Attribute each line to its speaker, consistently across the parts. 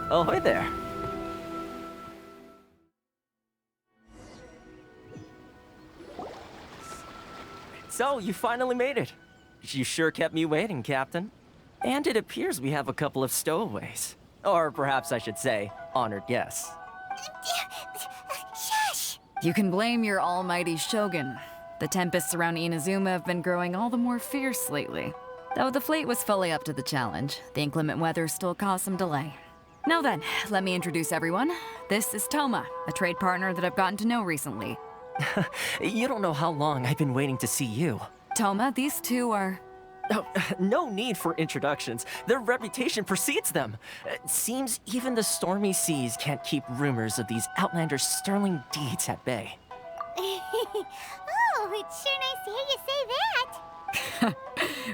Speaker 1: Ahoy there. So, you finally made it. You sure kept me waiting, Captain. And it appears we have a couple of stowaways. Or perhaps I should say, honored guests.
Speaker 2: Shush! You can blame your almighty Shogun. The tempests around INAZUMA have been growing all the more fierce lately. Though the fleet was fully up to the challenge, the inclement weather still caused some delay. Now then, let me introduce everyone. This is Toma, a trade partner that I've gotten to know recently.
Speaker 1: You don't know how long I've been waiting to see you.
Speaker 2: Toma, these two are...
Speaker 1: Oh, no need for introductions. Their reputation precedes them. Seems even the stormy seas can't keep rumors of these Outlanders' sterling deeds at bay.
Speaker 3: Oh, it's sure nice to hear you say that.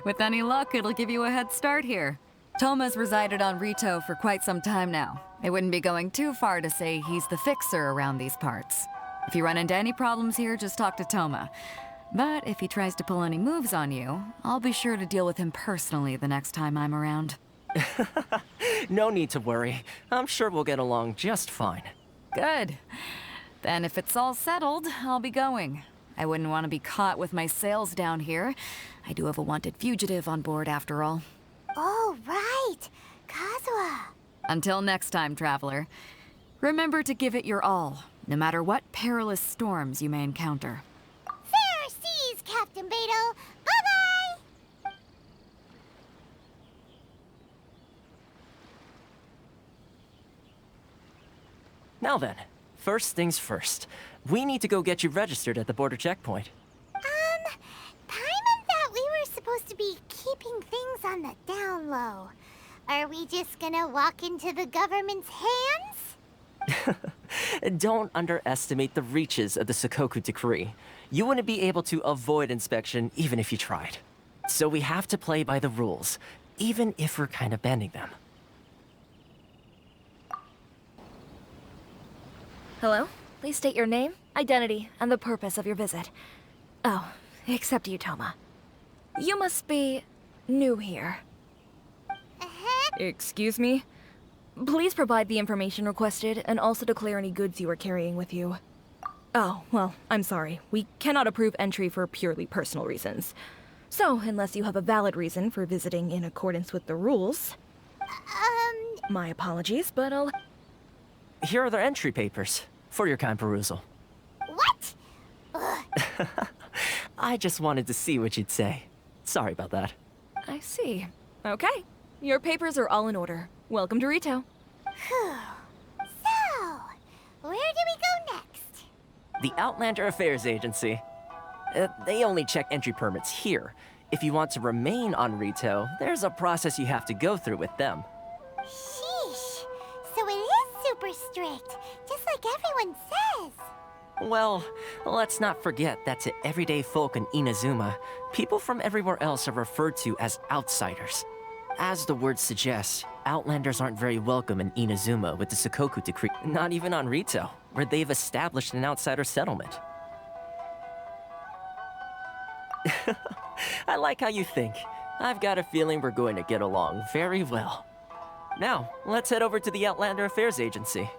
Speaker 2: With any luck, it'll give you a head start here. Toma's resided on Rito for quite some time now. It wouldn't be going too far to say he's the fixer around these parts. If you run into any problems here, just talk to Toma. But if he tries to pull any moves on you, I'll be sure to deal with him personally the next time I'm around.
Speaker 1: No need to worry. I'm sure we'll get along just fine.
Speaker 2: Good. Then if it's all settled, I'll be going. I wouldn't want to be caught with my sails down here. I do have a wanted fugitive on board after all.
Speaker 3: Oh, right. Kazuha.
Speaker 2: Until next time, traveler. Remember to give it your all, no matter what perilous storms you may encounter.
Speaker 3: Fair seas, Captain Beidou. Bye-bye!
Speaker 1: Now then, first things first. We need to go get you registered at the border checkpoint.
Speaker 3: Paimon thought we were supposed to be keeping things on the down low. Are we just gonna walk into the government's hands?
Speaker 1: Don't underestimate the reaches of the Sakoku Decree. You wouldn't be able to avoid inspection even if you tried. So we have to play by the rules, even if we're kind of bending them.
Speaker 4: Hello? Please state your name, identity, and the purpose of your visit. Oh, except you, Toma. You must be new here. Excuse me? Please provide the information requested and also declare any goods you are carrying with you. Oh, well, I'm sorry. We cannot approve entry for purely personal reasons. So, unless you have a valid reason for visiting in accordance with the rules... My apologies, but I'll...
Speaker 1: Here are the entry papers, for your kind perusal.
Speaker 3: What? Ugh.
Speaker 1: I just wanted to see what you'd say. Sorry about that.
Speaker 4: I see. Okay. Your papers are all in order. Welcome to Rito.
Speaker 3: Phew. So, where do we go next?
Speaker 1: The Outlander Affairs Agency. They only check entry permits here. If you want to remain on Rito, there's a process you have to go through with them.
Speaker 3: Sheesh. So it is super strict, just like everyone says.
Speaker 1: Well, let's not forget that to everyday folk in Inazuma, people from everywhere else are referred to as outsiders. As the word suggests, Outlanders aren't very welcome in Inazuma with the Sakoku Decree, not even on Rito, where they've established an outsider settlement. I like how you think. I've got a feeling we're going to get along very well. Now, let's head over to the Outlander Affairs Agency.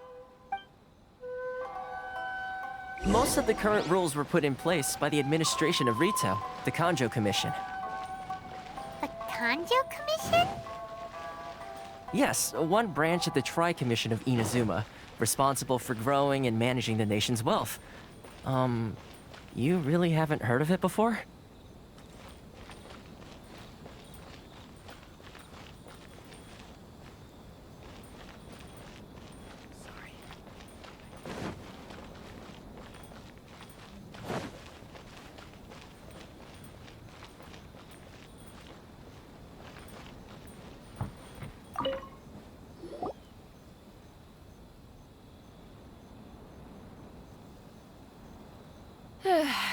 Speaker 1: Most of the current rules were put in place by the administration of Rito, the Kanjo Commission.
Speaker 3: The Kanjo Commission?
Speaker 1: Yes, one branch of the Tri-Commission of Inazuma, responsible for growing and managing the nation's wealth. You really haven't heard of it before?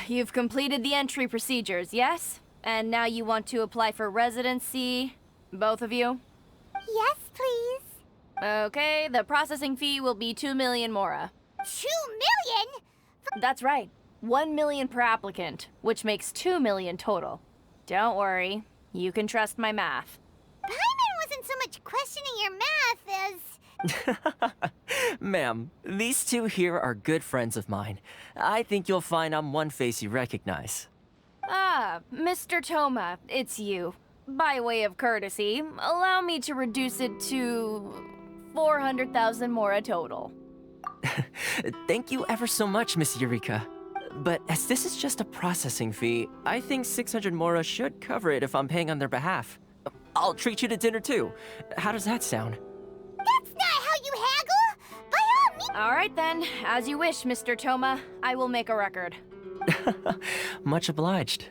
Speaker 4: You've completed the entry procedures, yes? And now you want to apply for residency? Both of you?
Speaker 3: Yes, please.
Speaker 5: Okay, the processing fee will be 2 million mora.
Speaker 3: 2 million?
Speaker 5: That's right. 1 million per applicant, which makes 2 million total. Don't worry, you can trust my math.
Speaker 3: Paimon wasn't so much questioning your math as...
Speaker 1: Ma'am, these two here are good friends of mine. I think you'll find I'm one face you recognize.
Speaker 5: Ah, Mr. Toma, it's you. By way of courtesy, allow me to reduce it to 400,000 mora total.
Speaker 1: Thank you ever so much, Miss Eureka. But as this is just a processing fee, I think 600 mora should cover it if I'm paying on their behalf. I'll treat you to dinner too. How does that sound?
Speaker 3: That's not how you haggle! By all means...
Speaker 5: All right then, as you wish, Mr. Toma. I will make a record.
Speaker 1: Much obliged.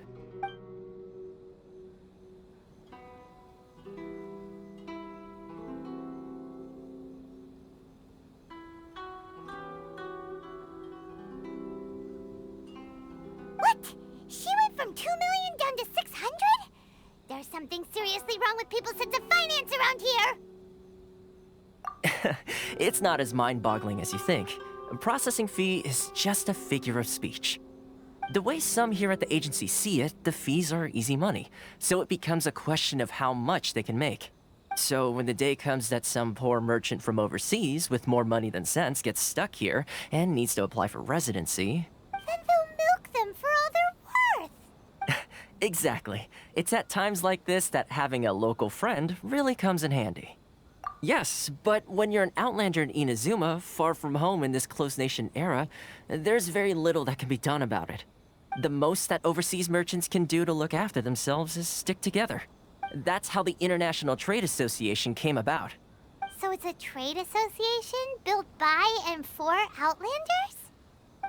Speaker 3: What? She went from 2 million down to 600? There's something seriously wrong with people's sense of finance around here!
Speaker 1: It's not as mind-boggling as you think. A processing fee is just a figure of speech. The way some here at the agency see it, the fees are easy money, so it becomes a question of how much they can make. So when the day comes that some poor merchant from overseas with more money than sense gets stuck here and needs to apply for residency...
Speaker 3: Then they'll milk them for all they're worth!
Speaker 1: Exactly. It's at times like this that having a local friend really comes in handy. Yes, but when you're an outlander in Inazuma, far from home in this close nation era, there's very little that can be done about it. The most that overseas merchants can do to look after themselves is stick together. That's how the International Trade Association came about.
Speaker 3: So it's a trade association built by and for Outlanders?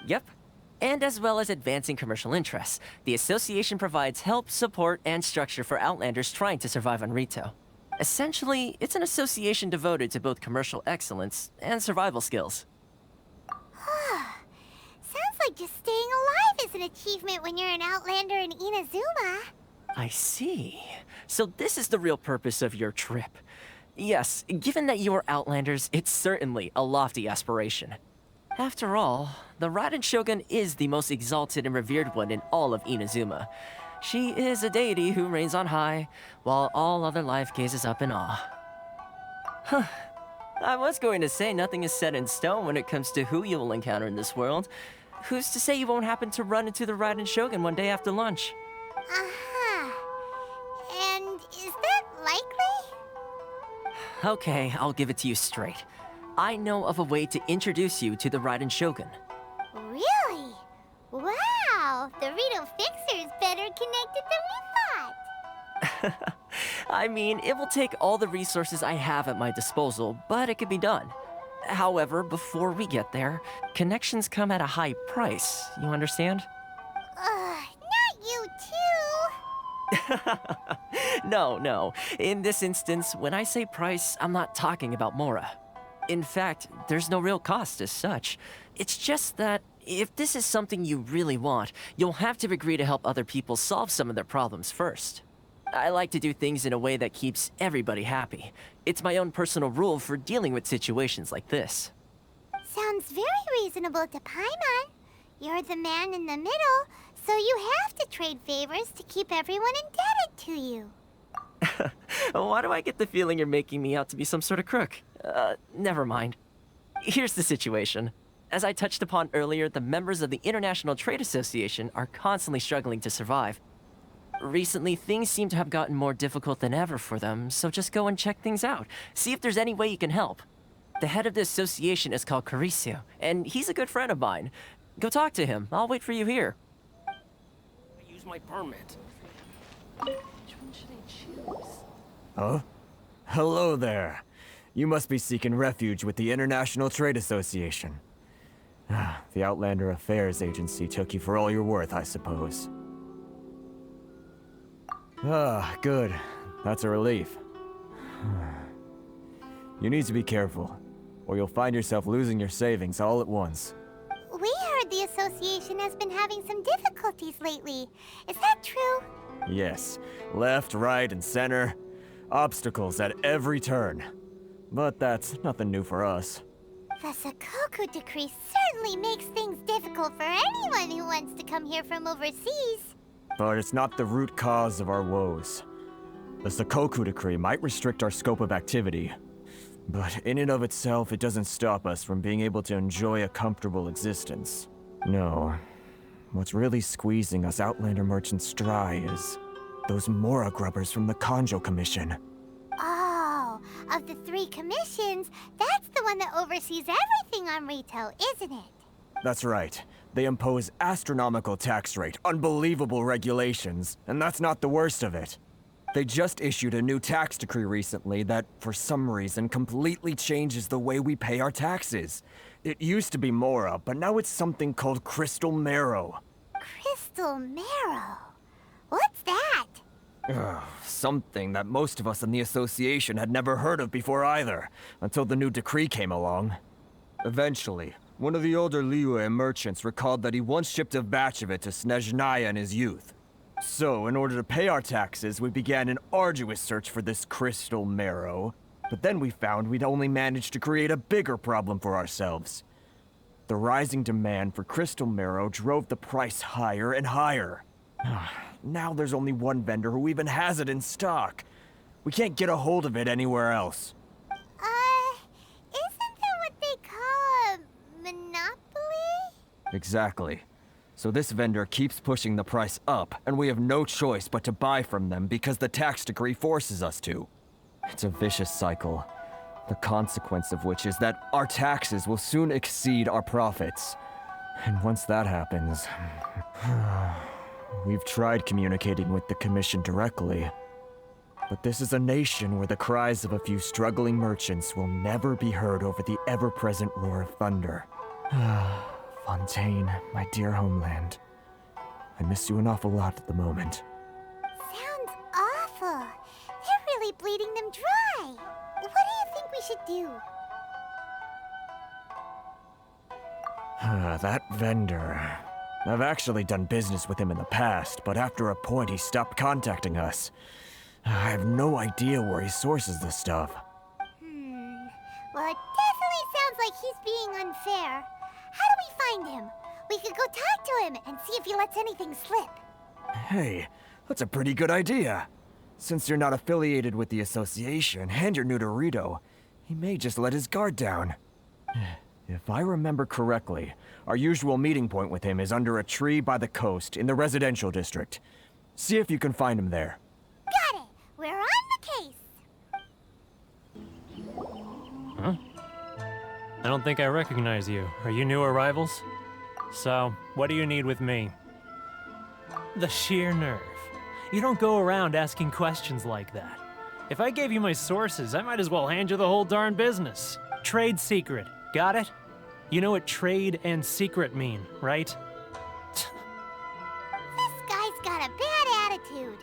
Speaker 1: Yep. And as well as advancing commercial interests, the association provides help, support, and structure for Outlanders trying to survive on Rito. Essentially, it's an association devoted to both commercial excellence and survival skills.
Speaker 3: Sounds like just staying alive is an achievement when you're an Outlander in Inazuma.
Speaker 1: I see. So this is the real purpose of your trip. Yes, given that you are Outlanders, it's certainly a lofty aspiration. After all, the Raiden Shogun is the most exalted and revered one in all of Inazuma. She is a deity who reigns on high, while all other life gazes up in awe. Huh. I was going to say nothing is set in stone when it comes to who you will encounter in this world. Who's to say you won't happen to run into the Raiden Shogun one day after lunch?
Speaker 3: Uh-huh. And is that likely?
Speaker 1: Okay, I'll give it to you straight. I know of a way to introduce you to the Raiden Shogun.
Speaker 3: Really? Wow! The Rito Fixer's better connected than we thought!
Speaker 1: I mean, it will take all the resources I have at my disposal, but it can be done. However, before we get there, connections come at a high price, you understand?
Speaker 3: Not you too!
Speaker 1: No. In this instance, when I say price, I'm not talking about Mora. In fact, there's no real cost as such. It's just that if this is something you really want, you'll have to agree to help other people solve some of their problems first. I like to do things in a way that keeps everybody happy. It's my own personal rule for dealing with situations like this.
Speaker 3: Sounds very reasonable to Paimon. You're the man in the middle, so you have to trade favors to keep everyone indebted to you.
Speaker 1: Why do I get the feeling you're making me out to be some sort of crook? Never mind. Here's the situation. As I touched upon earlier, the members of the International Trade Association are constantly struggling to survive. Recently, things seem to have gotten more difficult than ever for them, so just go and check things out. See if there's any way you can help. The head of the association is called Carisio, and he's a good friend of mine. Go talk to him. I'll wait for you here.
Speaker 6: Use my permit.
Speaker 5: Which one should I choose?
Speaker 7: Huh? Hello there. You must be seeking refuge with the International Trade Association. The Outlander Affairs Agency took you for all you're worth, I suppose. Good. That's a relief. You need to be careful, or you'll find yourself losing your savings all at once.
Speaker 3: We heard the association has been having some difficulties lately. Is that true?
Speaker 7: Yes. Left, right, and center. Obstacles at every turn. But that's nothing new for us.
Speaker 3: The Sakoku decree certainly makes things difficult for anyone who wants to come here from overseas.
Speaker 7: But it's not the root cause of our woes. The Sakoku decree might restrict our scope of activity, but in and of itself, it doesn't stop us from being able to enjoy a comfortable existence. No. What's really squeezing us Outlander merchants dry is those Mora grubbers from the Kanjo Commission.
Speaker 3: Oh, of the 3 commissions, that's the one that oversees everything on Rito, isn't it?
Speaker 7: That's right. They impose astronomical tax rate, unbelievable regulations, and that's not the worst of it. They just issued a new tax decree recently that, for some reason, completely changes the way we pay our taxes. It used to be Mora, but now it's something called Crystal Marrow.
Speaker 3: Crystal Marrow? What's that?
Speaker 7: Something that most of us in the association had never heard of before either, until the new decree came along. Eventually, one of the older Liyue merchants recalled that he once shipped a batch of it to Snezhnaya in his youth. So, in order to pay our taxes, we began an arduous search for this Crystal Marrow. But then we found we'd only managed to create a bigger problem for ourselves. The rising demand for Crystal Marrow drove the price higher and higher. Now there's only one vendor who even has it in stock. We can't get a hold of it anywhere else.
Speaker 3: Isn't that what they call a monopoly?
Speaker 7: Exactly. So this vendor keeps pushing the price up, and we have no choice but to buy from them because the tax decree forces us to. It's a vicious cycle, the consequence of which is that our taxes will soon exceed our profits. And once that happens... We've tried communicating with the Commission directly, but this is a nation where the cries of a few struggling merchants will never be heard over the ever-present roar of thunder. Fontaine, my dear homeland. I miss you an awful lot at the moment.
Speaker 3: Sounds awful. They're really bleeding them dry. What do you think we should do?
Speaker 7: That vendor... I've actually done business with him in the past, but after a point he stopped contacting us. I have no idea where he sources this stuff.
Speaker 3: Well, it definitely sounds like he's being unfair. How do we find him? We could go talk to him and see if he lets anything slip.
Speaker 7: Hey, that's a pretty good idea. Since you're not affiliated with the association and you're new to Rito, he may just let his guard down. If I remember correctly, our usual meeting point with him is under a tree by the coast in the residential district. See if you can find him there.
Speaker 3: Got it! We're on the case!
Speaker 8: Huh? I don't think I recognize you. Are you new arrivals? So, what do you need with me? The sheer nerve. You don't go around asking questions like that. If I gave you my sources, I might as well hand you the whole darn business. Trade secret. Got it? You know what trade and secret mean, right?
Speaker 3: This guy's got a bad attitude.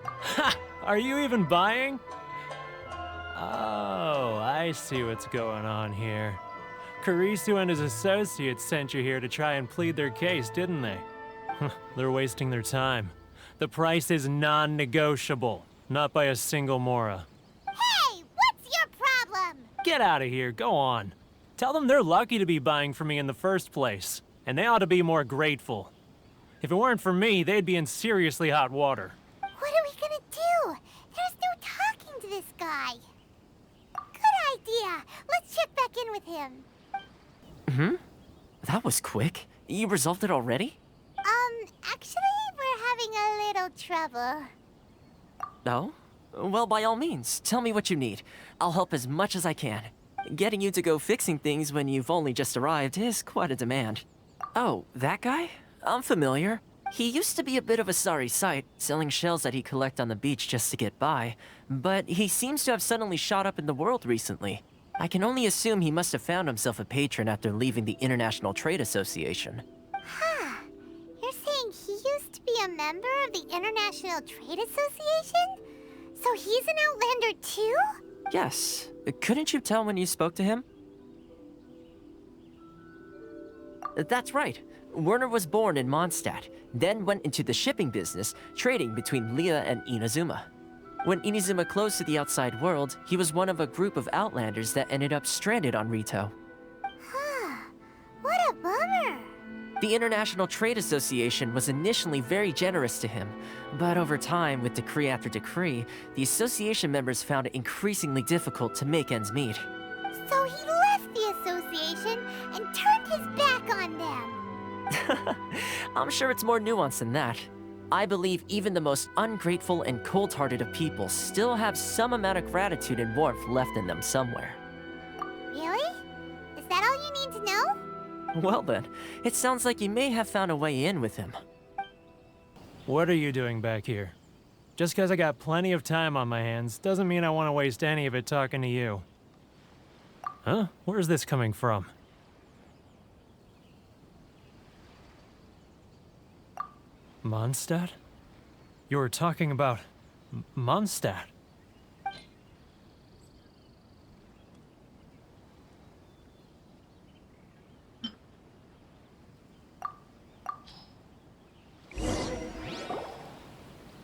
Speaker 8: Ha! Are you even buying? Oh, I see what's going on here. Kurisu and his associates sent you here to try and plead their case, didn't they? They're wasting their time. The price is non-negotiable, not by a single Mora.
Speaker 3: Hey, what's your problem?
Speaker 8: Get out of here, go on. Tell them they're lucky to be buying from me in the first place, and they ought to be more grateful. If it weren't for me, they'd be in seriously hot water.
Speaker 3: What are we gonna do? There's no talking to this guy. Good idea. Let's check back in with him.
Speaker 1: That was quick. You resolved it already?
Speaker 3: Actually, we're having a little trouble.
Speaker 1: Oh? Well, by all means, tell me what you need. I'll help as much as I can. Getting you to go fixing things when you've only just arrived is quite a demand. Oh, that guy? I'm familiar. He used to be a bit of a sorry sight, selling shells that he collect on the beach just to get by, but he seems to have suddenly shot up in the world recently. I can only assume he must have found himself a patron after leaving the International Trade Association.
Speaker 3: Huh. You're saying he used to be a member of the International Trade Association? So he's an Outlander too?
Speaker 1: Yes. Couldn't you tell when you spoke to him? That's right. Werner was born in Mondstadt, then went into the shipping business, trading between Leah and Inazuma. When Inazuma closed to the outside world, he was one of a group of outlanders that ended up stranded on Rito.
Speaker 3: What a bummer.
Speaker 1: The International Trade Association was initially very generous to him, but over time, with decree after decree, the association members found it increasingly difficult to make ends meet.
Speaker 3: So he left the association and turned his back on them.
Speaker 1: I'm sure it's more nuanced than that. I believe even the most ungrateful and cold-hearted of people still have some amount of gratitude and warmth left in them somewhere.
Speaker 3: Really? Is that all you need to know?
Speaker 1: Well then, it sounds like you may have found a way in with him.
Speaker 8: What are you doing back here? Just because I got plenty of time on my hands doesn't mean I want to waste any of it talking to you. Huh? Where's this coming from? Mondstadt? You were talking about Mondstadt.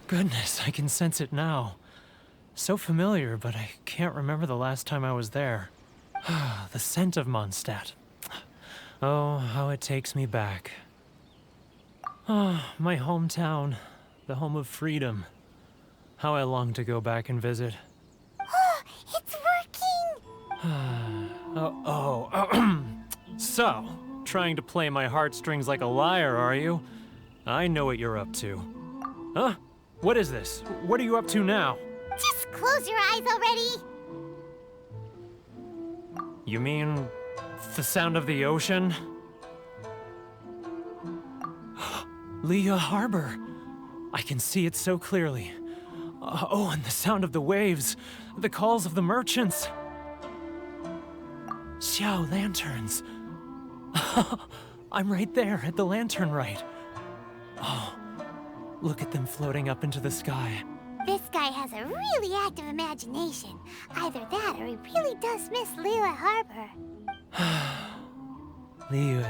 Speaker 8: Goodness, I can sense it now. So familiar, but I can't remember the last time I was there. The scent of Mondstadt. Oh, how it takes me back. Oh, my hometown, the home of freedom. How I long to go back and visit.
Speaker 3: It's working!
Speaker 8: So, trying to play my heartstrings like a liar, are you? I know what you're up to. Huh? What is this? What are you up to now?
Speaker 3: Just close your eyes already!
Speaker 8: You mean the sound of the ocean? Leah Harbor. I can see it so clearly. Oh, and the sound of the waves, the calls of the merchants. Xiao lanterns. I'm right there at the lantern right. Oh, look at them floating up into the sky.
Speaker 3: This guy has a really active imagination. Either that or he really does miss Liyue Harbor.
Speaker 8: Liyue.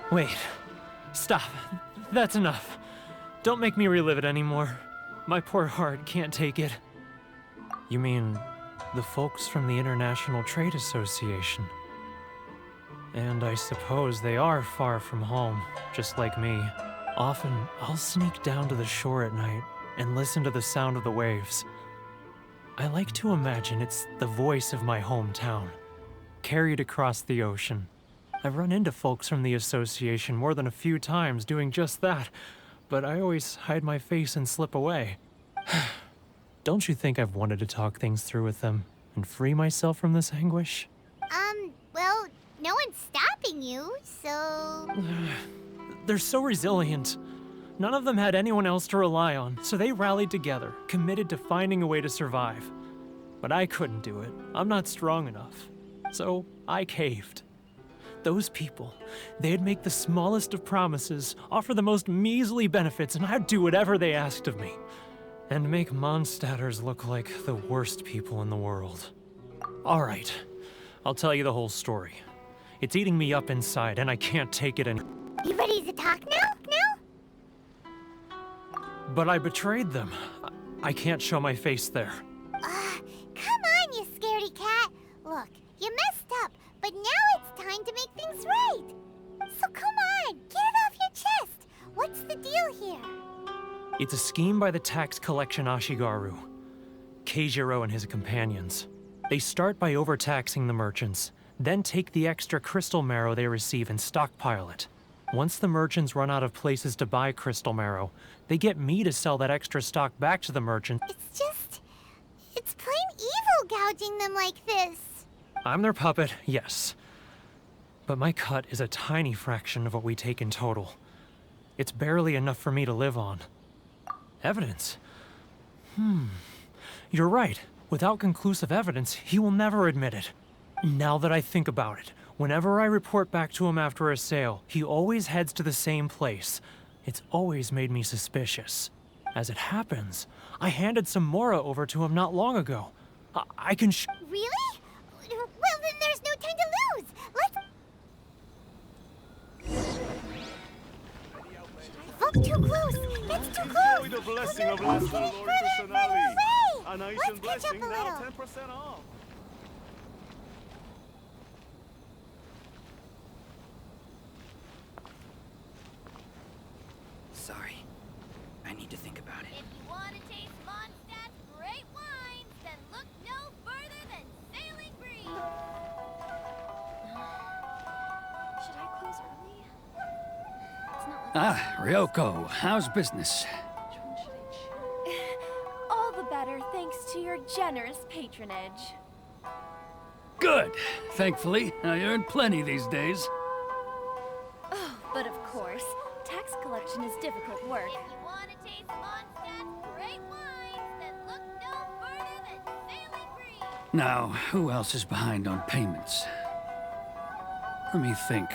Speaker 8: Wait. Stop. That's enough. Don't make me relive it anymore. My poor heart can't take it. You mean the folks from the International Trade Association? And I suppose they are far from home, just like me. Often, I'll sneak down to the shore at night and listen to the sound of the waves. I like to imagine it's the voice of my hometown, carried across the ocean. I've run into folks from the association more than a few times doing just that, but I always hide my face and slip away. Don't you think I've wanted to talk things through with them and free myself from this anguish?
Speaker 3: Well, no one's stopping you, so...
Speaker 8: They're so resilient. None of them had anyone else to rely on, so they rallied together, committed to finding a way to survive. But I couldn't do it. I'm not strong enough. So I caved. Those people, they'd make the smallest of promises, offer the most measly benefits, and I'd do whatever they asked of me. And make Mondstadters look like the worst people in the world. All right, I'll tell you the whole story. It's eating me up inside, and I can't take it anymore.
Speaker 3: You ready to talk now?
Speaker 8: But I betrayed them. I can't show my face there.
Speaker 3: Come on, you scaredy cat. Look, you messed up, but now it's time to make things right. So come on, get it off your chest. What's the deal here?
Speaker 8: It's a scheme by the tax collection Ashigaru, Keijiro and his companions. They start by overtaxing the merchants, then take the extra crystal marrow they receive and stockpile it. Once the merchants run out of places to buy crystal marrow, they get me to sell that extra stock back to the merchants.
Speaker 3: It's plain evil gouging them like this.
Speaker 8: I'm their puppet, yes. But my cut is a tiny fraction of what we take in total. It's barely enough for me to live on. Evidence? You're right. Without conclusive evidence, he will never admit it. Now that I think about it, whenever I report back to him after a sale, he always heads to the same place. It's always made me suspicious. As it happens, I handed some Mora over to him not long ago. I can
Speaker 3: Really? Well, then there's there's no time to lose. Let's... Folk too close. That's too close.
Speaker 9: Enjoy the blessing of
Speaker 3: Let's
Speaker 9: Master
Speaker 3: get
Speaker 9: Lord
Speaker 3: further and further
Speaker 9: Kusanagi.
Speaker 3: away.
Speaker 9: A nice
Speaker 3: Let's
Speaker 9: and
Speaker 3: catch up
Speaker 9: blessing
Speaker 3: a
Speaker 9: now
Speaker 3: little.
Speaker 9: 10% off.
Speaker 10: Sorry. I need to think about it.
Speaker 3: If you want to taste Mondstadt's great wines, then look no further than Sailing Breeze.
Speaker 5: Should I close early? It's not like
Speaker 10: Ah, Ryoko, how's business?
Speaker 5: which one should I choose? All the better thanks to your generous patronage.
Speaker 10: Good. Thankfully, I earn plenty these days.
Speaker 5: Oh, but of course, tax collection is difficult work.
Speaker 3: If you want to taste Mondstadt's great wines, then look no further than Sailing Breeze.
Speaker 10: Now, who else is behind on payments? Let me think.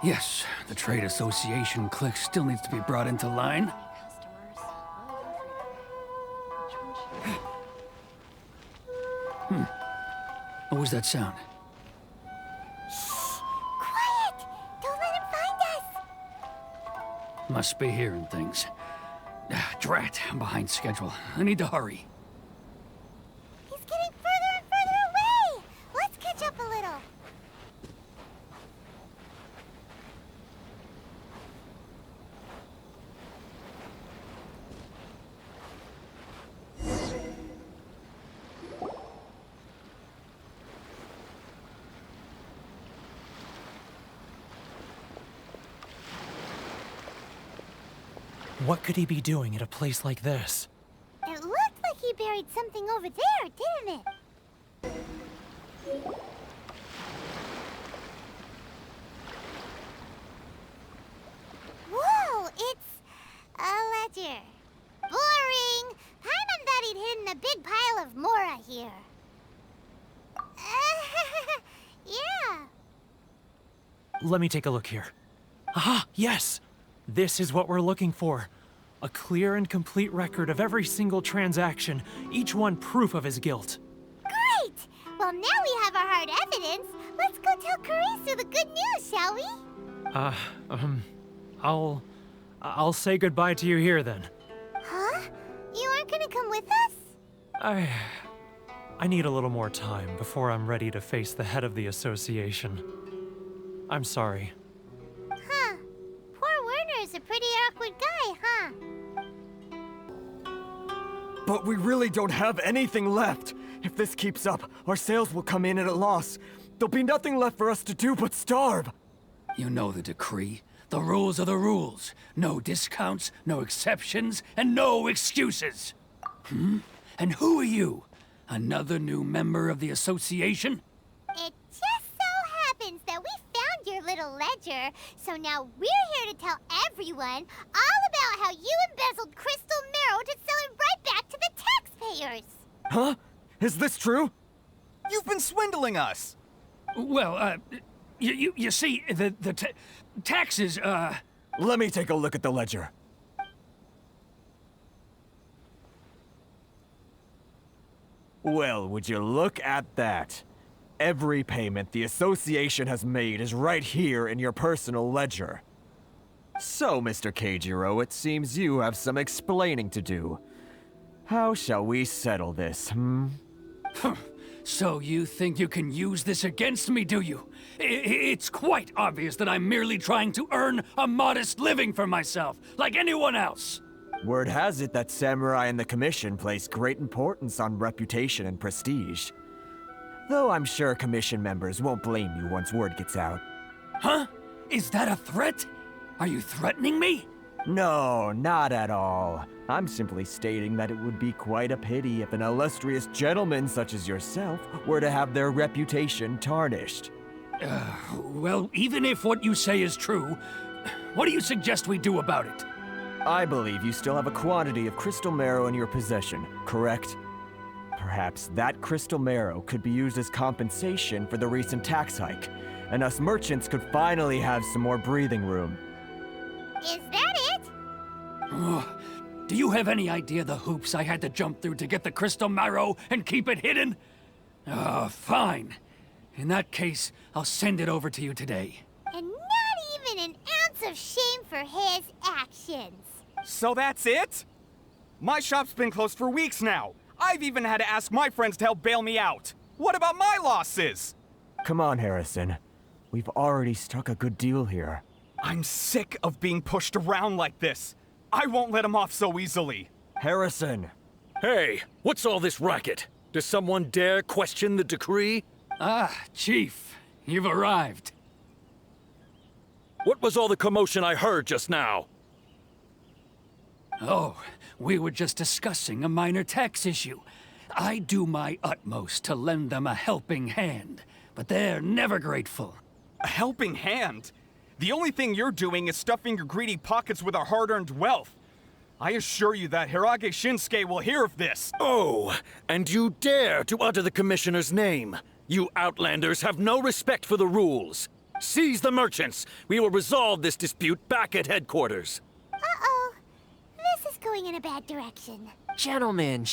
Speaker 10: Yes, the Trade Association clique still needs to be brought into line.
Speaker 5: Customers. Oh, which one should I...
Speaker 10: What was that sound?
Speaker 3: Quiet! Don't let him find us!
Speaker 10: Must be hearing things. Ah, drat, I'm behind schedule. I need to hurry.
Speaker 3: He's getting further and further away! Let's catch up a little.
Speaker 8: What could he be doing at a place like this?
Speaker 3: It looked like he buried something over there, didn't it? Whoa, it's a ledger. Boring! Paimon thought he'd hidden a big pile of Mora here. Yeah.
Speaker 8: Let me take a look here. Aha, yes! This is what we're looking for. A clear and complete record of every single transaction, each one proof of his guilt.
Speaker 3: Great! Well, now we have our hard evidence. Let's go tell Karisu the good news, shall we?
Speaker 8: I'll say goodbye to you here then.
Speaker 3: Huh? You aren't gonna come with us?
Speaker 8: I need a little more time before I'm ready to face the head of the association. I'm sorry.
Speaker 3: Huh. Poor Werner's a pretty awkward guy, huh?
Speaker 7: But we really don't have anything left. If this keeps up, our sales will come in at a loss. There'll be nothing left for us to do but starve.
Speaker 10: You know the decree. The rules are the rules. No discounts, no exceptions, and no excuses. And who are you? Another new member of the association?
Speaker 3: It just so happens that we found your little ledger, so now we're here to tell everyone all about how you embezzled crystal marrow to sell it right back to the taxpayers.
Speaker 7: Huh? Is this true?
Speaker 11: You've been swindling us!
Speaker 10: Well, you see, the taxes,
Speaker 7: Let me take a look at the ledger. Well, would you look at that? Every payment the association has made is right here in your personal ledger. So, Mr. Keijiro, it seems you have some explaining to do. How shall we settle this,
Speaker 10: So you think you can use this against me, do you? It's quite obvious that I'm merely trying to earn a modest living for myself, like anyone else.
Speaker 7: Word has it that samurai and the commission place great importance on reputation and prestige. Though I'm sure commission members won't blame you once word gets out.
Speaker 10: Huh? Is that a threat? Are you threatening me?
Speaker 7: No, not at all. I'm simply stating that it would be quite a pity if an illustrious gentleman such as yourself were to have their reputation tarnished.
Speaker 10: Well, even if what you say is true, what do you suggest we do about it?
Speaker 7: I believe you still have a quantity of crystal marrow in your possession, correct? Perhaps that crystal marrow could be used as compensation for the recent tax hike, and us merchants could finally have some more breathing room.
Speaker 3: Is that it?
Speaker 10: Oh, do you have any idea the hoops I had to jump through to get the crystal marrow and keep it hidden? Fine. In that case, I'll send it over to you today.
Speaker 3: And not even an ounce of shame for his actions.
Speaker 11: So that's it? My shop's been closed for weeks now. I've even had to ask my friends to help bail me out. What about my losses?
Speaker 7: Come on, Harrison. We've already struck a good deal here.
Speaker 11: I'm sick of being pushed around like this. I won't let him off so easily.
Speaker 7: Harrison!
Speaker 9: Hey, what's all this racket? Does someone dare question the decree?
Speaker 10: Ah, Chief, you've arrived.
Speaker 9: What was all the commotion I heard just now?
Speaker 10: Oh, we were just discussing a minor tax issue. I do my utmost to lend them a helping hand, but they're never grateful.
Speaker 11: A helping hand? The only thing you're doing is stuffing your greedy pockets with our hard-earned wealth. I assure you that Hirage Shinsuke will hear of this.
Speaker 9: Oh, and you dare to utter the Commissioner's name. You Outlanders have no respect for the rules. Seize the merchants. We will resolve this dispute back at headquarters.
Speaker 3: Uh-oh. This is going in a bad direction.
Speaker 1: Gentlemen,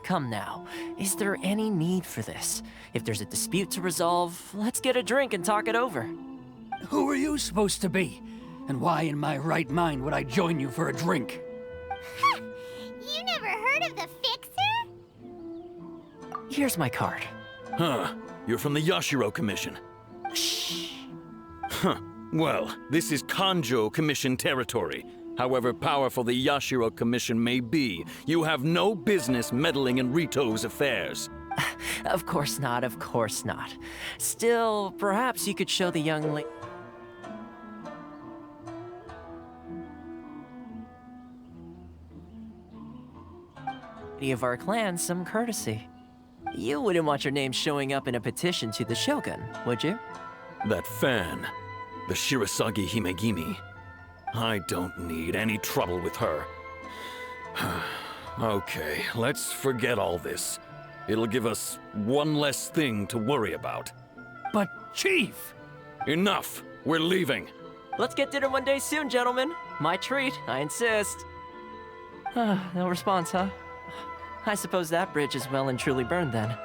Speaker 1: come now. Is there any need for this? If there's a dispute to resolve, let's get a drink and talk it over.
Speaker 10: Who are you supposed to be? And why in my right mind would I join you for a drink?
Speaker 3: Ha! You never heard of the Fixer?
Speaker 1: Here's my card.
Speaker 9: Huh. You're from the Yashiro Commission.
Speaker 1: Shh.
Speaker 9: Huh. Well, this is Kanjo Commission territory. However powerful the Yashiro Commission may be, you have no business meddling in Rito's affairs.
Speaker 1: Of course not, of course not. Still, perhaps you could show the young lady of our clan some courtesy. You wouldn't want your name showing up in a petition to the Shogun, would you?
Speaker 9: That fan, the Shirasagi Himegimi. I don't need any trouble with her. Okay, let's forget all this. It'll give us one less thing to worry about.
Speaker 10: But, Chief!
Speaker 9: Enough! We're leaving.
Speaker 1: Let's get dinner one day soon, gentlemen. My treat, I insist. No response, huh? I suppose that bridge is well and truly burned then.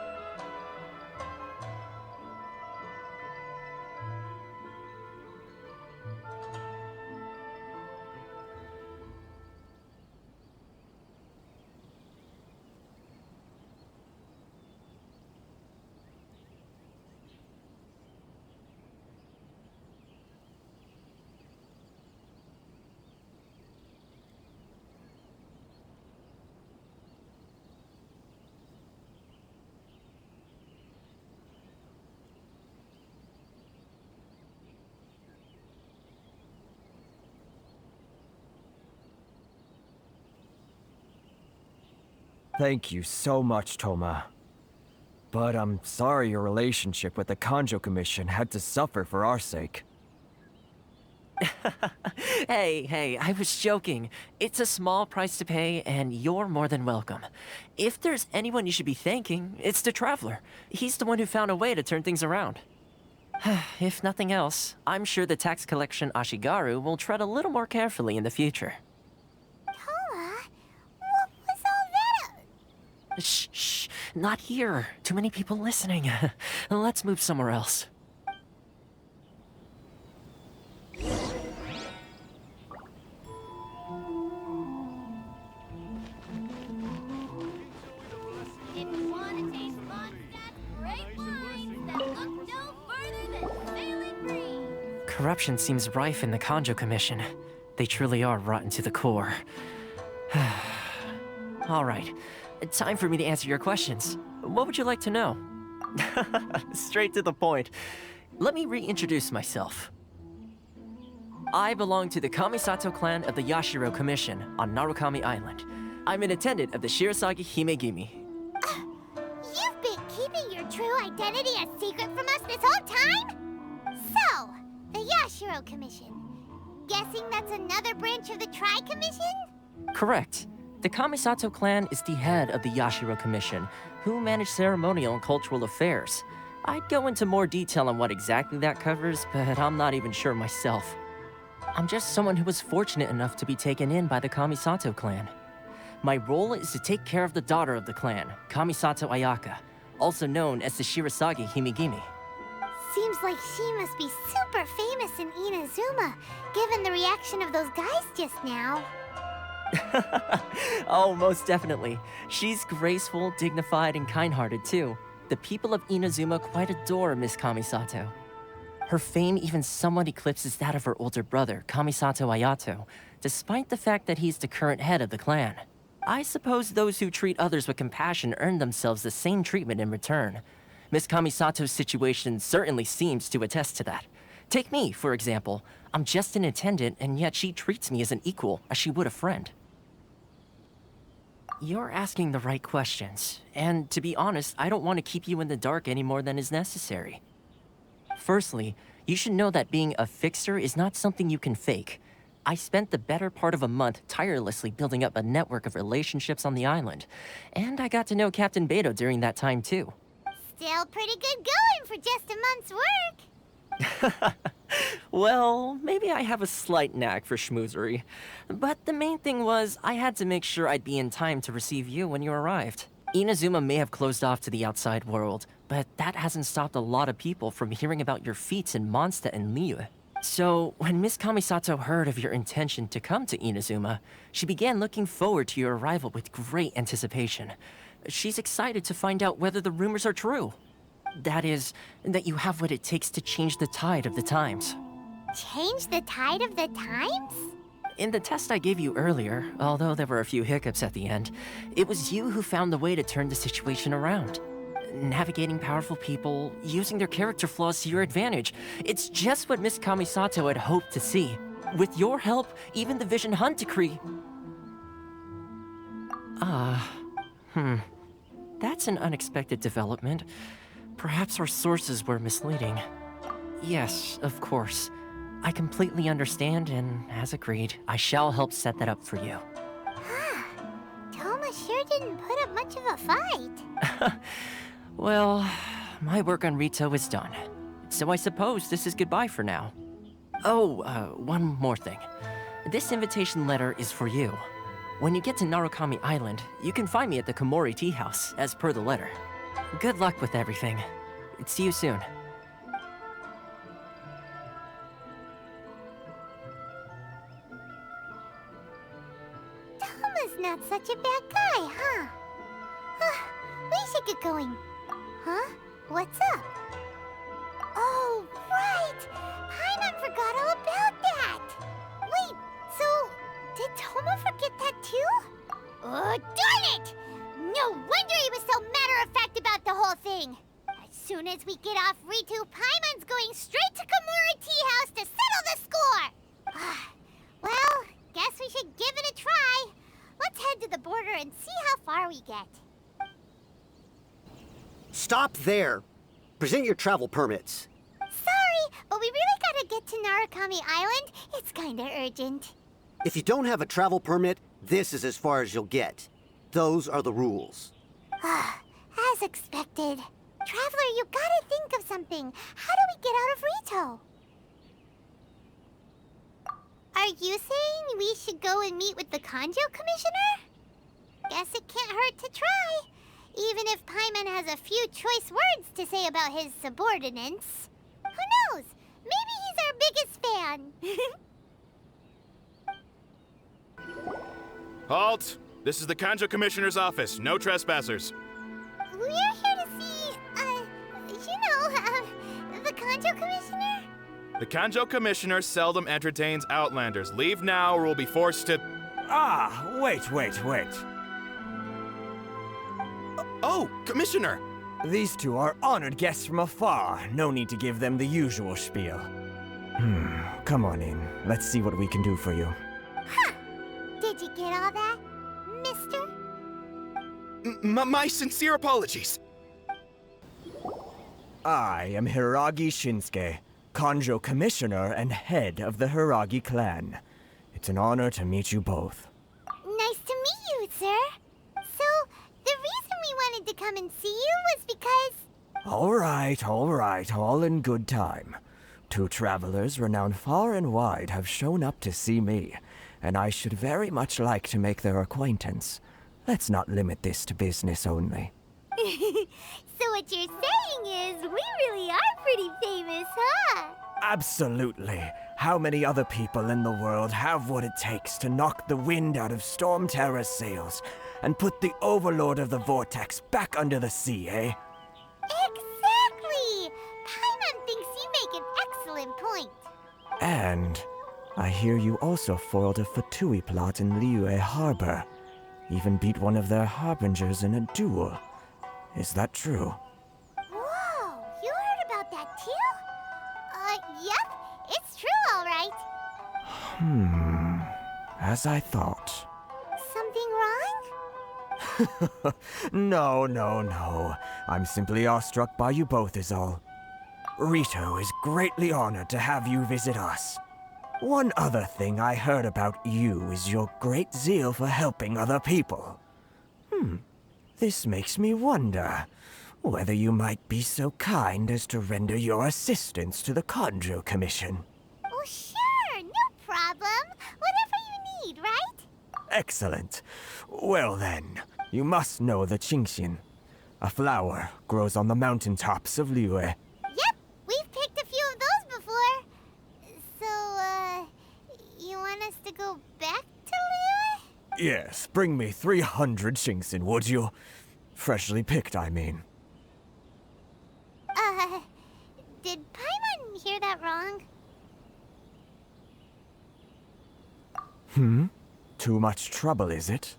Speaker 7: Thank you so much, Toma. But I'm sorry your relationship with the Kanjo Commission had to suffer for our sake.
Speaker 1: Hey, I was joking. It's a small price to pay, and you're more than welcome. If there's anyone you should be thanking, it's the Traveler. He's the one who found a way to turn things around. If nothing else, I'm sure the tax collection Ashigaru will tread a little more carefully in the future.
Speaker 3: Toma, what was all that?
Speaker 1: Shh, not here. Too many people listening. Let's move somewhere else.
Speaker 3: Didn't want to taste Mondstadt's great wines that look no further than sailing breeze.
Speaker 1: Corruption seems rife in the Kanjo Commission. They truly are rotten to the core. All right, time for me to answer your questions. What would you like to know? Straight to the point. Let me reintroduce myself. I belong to the Kamisato clan of the Yashiro Commission on Narukami Island. I'm an attendant of the Shirasagi Himegimi.
Speaker 3: You've been keeping your true identity a secret from us this whole time? So, the Yashiro Commission. Guessing that's another branch of the Tri-Commission?
Speaker 1: Correct. The Kamisato clan is the head of the Yashiro Commission, who manage ceremonial and cultural affairs. I'd go into more detail on what exactly that covers, but I'm not even sure myself. I'm just someone who was fortunate enough to be taken in by the Kamisato clan. My role is to take care of the daughter of the clan, Kamisato Ayaka, also known as the Shirasagi Himegimi.
Speaker 3: Seems like she must be super famous in Inazuma, given the reaction of those guys just now.
Speaker 1: Oh, most definitely. She's graceful, dignified, and kind-hearted too. The people of Inazuma quite adore Miss Kamisato. Her fame even somewhat eclipses that of her older brother, Kamisato Ayato, despite the fact that he's the current head of the clan. I suppose those who treat others with compassion earn themselves the same treatment in return. Miss Kamisato's situation certainly seems to attest to that. Take me, for example. I'm just an attendant, and yet she treats me as an equal, as she would a friend. You're asking the right questions, and to be honest, I don't want to keep you in the dark any more than is necessary. Firstly, you should know that being a fixer is not something you can fake. I spent the better part of a month tirelessly building up a network of relationships on the island, and I got to know Captain Beto during that time too.
Speaker 3: Still pretty good going for just a month's work.
Speaker 1: Well, maybe I have a slight knack for schmoozery. But the main thing was, I had to make sure I'd be in time to receive you when you arrived. Inazuma may have closed off to the outside world, but that hasn't stopped a lot of people from hearing about your feats in Mondstadt and Liyue. So, when Miss Kamisato heard of your intention to come to Inazuma, she began looking forward to your arrival with great anticipation. She's excited to find out whether the rumors are true. That is, that you have what it takes to change the tide of the times.
Speaker 3: Change the tide of the times?
Speaker 1: In the test I gave you earlier, although there were a few hiccups at the end, it was you who found the way to turn the situation around. Navigating powerful people, using their character flaws to your advantage. It's just what Miss Kamisato had hoped to see. With your help, even the Vision Hunt decree... That's an unexpected development. Perhaps our sources were misleading. Yes, of course. I completely understand, and as agreed, I shall help set that up for you.
Speaker 3: Toma sure didn't put up much of a fight.
Speaker 1: Well, my work on Rito is done. So I suppose this is goodbye for now. Oh, one more thing. This invitation letter is for you. When you get to Narukami Island, you can find me at the Komori Tea House, as per the letter. Good luck with everything. See you soon.
Speaker 3: Toma's not such a bad guy, huh? We should get going. Huh? What's up? Oh, right! Paimon forgot all about that! Wait, so did Toma forget that too? Oh, darn it! No wonder he was so matter-of-fact about the whole thing! As soon as we get off Ritu, Paimon's going straight to Komori Tea House to settle the score! Well, guess we should give it a try. Let's head to the border and see how far we get.
Speaker 12: Stop there! Present your travel permits.
Speaker 3: Sorry, but we really gotta get to Narukami Island. It's kinda urgent.
Speaker 12: If you don't have a travel permit, this is as far as you'll get. Those are the rules.
Speaker 3: As expected. Traveler, you gotta think of something. How do we get out of Rito? Are you saying we should go and meet with the Kanjo Commissioner? Guess it can't hurt to try. Even if Paimon has a few choice words to say about his subordinates. Who knows? Maybe he's our biggest fan.
Speaker 11: Halt! This is the Kanjo Commissioner's office. No trespassers.
Speaker 3: We're here to see, the Kanjo Commissioner?
Speaker 11: The Kanjo Commissioner seldom entertains Outlanders. Leave now or we'll be forced to...
Speaker 7: Wait.
Speaker 11: Oh, Commissioner!
Speaker 7: These two are honored guests from afar. No need to give them the usual spiel. Come on in. Let's see what we can do for you.
Speaker 3: Did you get all that, mister?
Speaker 11: My sincere apologies.
Speaker 7: I am Hiragi Shinsuke, Kanjo Commissioner and head of the Hiragi clan. It's an honor to meet you both.
Speaker 3: Nice to meet you, sir. So, the reason we wanted to come and see you was because...
Speaker 7: All right, all in good time. Two travelers renowned far and wide have shown up to see me, and I should very much like to make their acquaintance. Let's not limit this to business only.
Speaker 3: So what you're saying is we really are pretty famous, huh?
Speaker 7: Absolutely. How many other people in the world have what it takes to knock the wind out of Storm Terror's sails and put the Overlord of the Vortex back under the sea, eh?
Speaker 3: Exactly! Paimon thinks you make an excellent point.
Speaker 7: And I hear you also foiled a Fatui plot in Liyue Harbor. Even beat one of their harbingers in a duel. Is that true?
Speaker 3: Whoa, you heard about that too? Yep, it's true, all right.
Speaker 7: As I thought.
Speaker 3: Something wrong?
Speaker 7: No. I'm simply awestruck by you both is all. Rito is greatly honored to have you visit us. One other thing I heard about you is your great zeal for helping other people. This makes me wonder whether you might be so kind as to render your assistance to the Conjo Commission.
Speaker 3: Oh, sure, no problem. Whatever you need, right?
Speaker 7: Excellent. Well then, you must know the Genshin. A flower grows on the mountaintops of Liyue.
Speaker 3: Yep, we've picked a few of those before. So, you want us to go back to Liyue?
Speaker 7: Yes, bring me 300 Genshin, would you? Freshly picked, I mean.
Speaker 3: Did Paimon hear that wrong?
Speaker 7: Too much trouble, is it?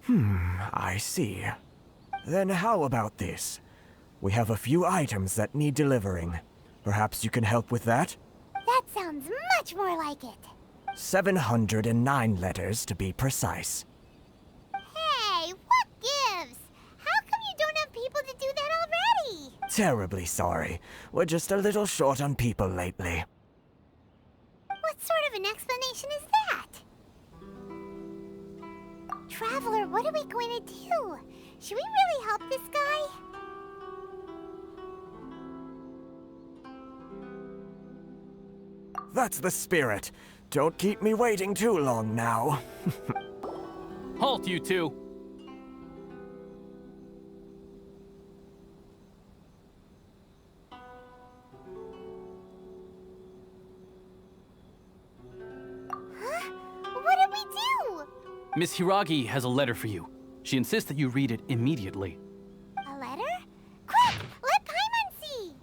Speaker 7: I see. Then how about this? We have a few items that need delivering. Perhaps you can help with that?
Speaker 3: That sounds much more like it.
Speaker 7: 709 letters to be precise.
Speaker 3: Hey, what gives? How come you don't have people to do that already?
Speaker 7: Terribly sorry. We're just a little short on people lately.
Speaker 3: What sort of an explanation is that? Traveler, what are we going to do? Should we really help this guy?
Speaker 7: That's the spirit. Don't keep me waiting too long now.
Speaker 13: Halt, you two!
Speaker 3: Huh? What did we do?
Speaker 13: Miss Hiragi has a letter for you. She insists that you read it immediately.
Speaker 3: A letter? Quick! Let Paimon see!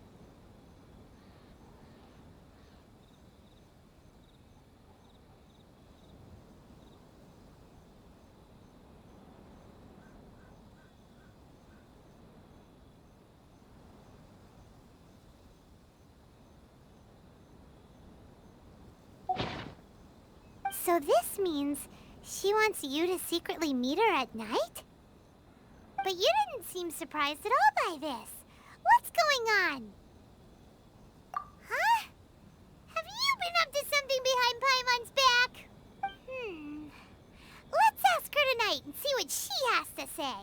Speaker 3: So this means she wants you to secretly meet her at night? But you didn't seem surprised at all by this. What's going on? Huh? Have you been up to something behind Paimon's back? Let's ask her tonight and see what she has to say.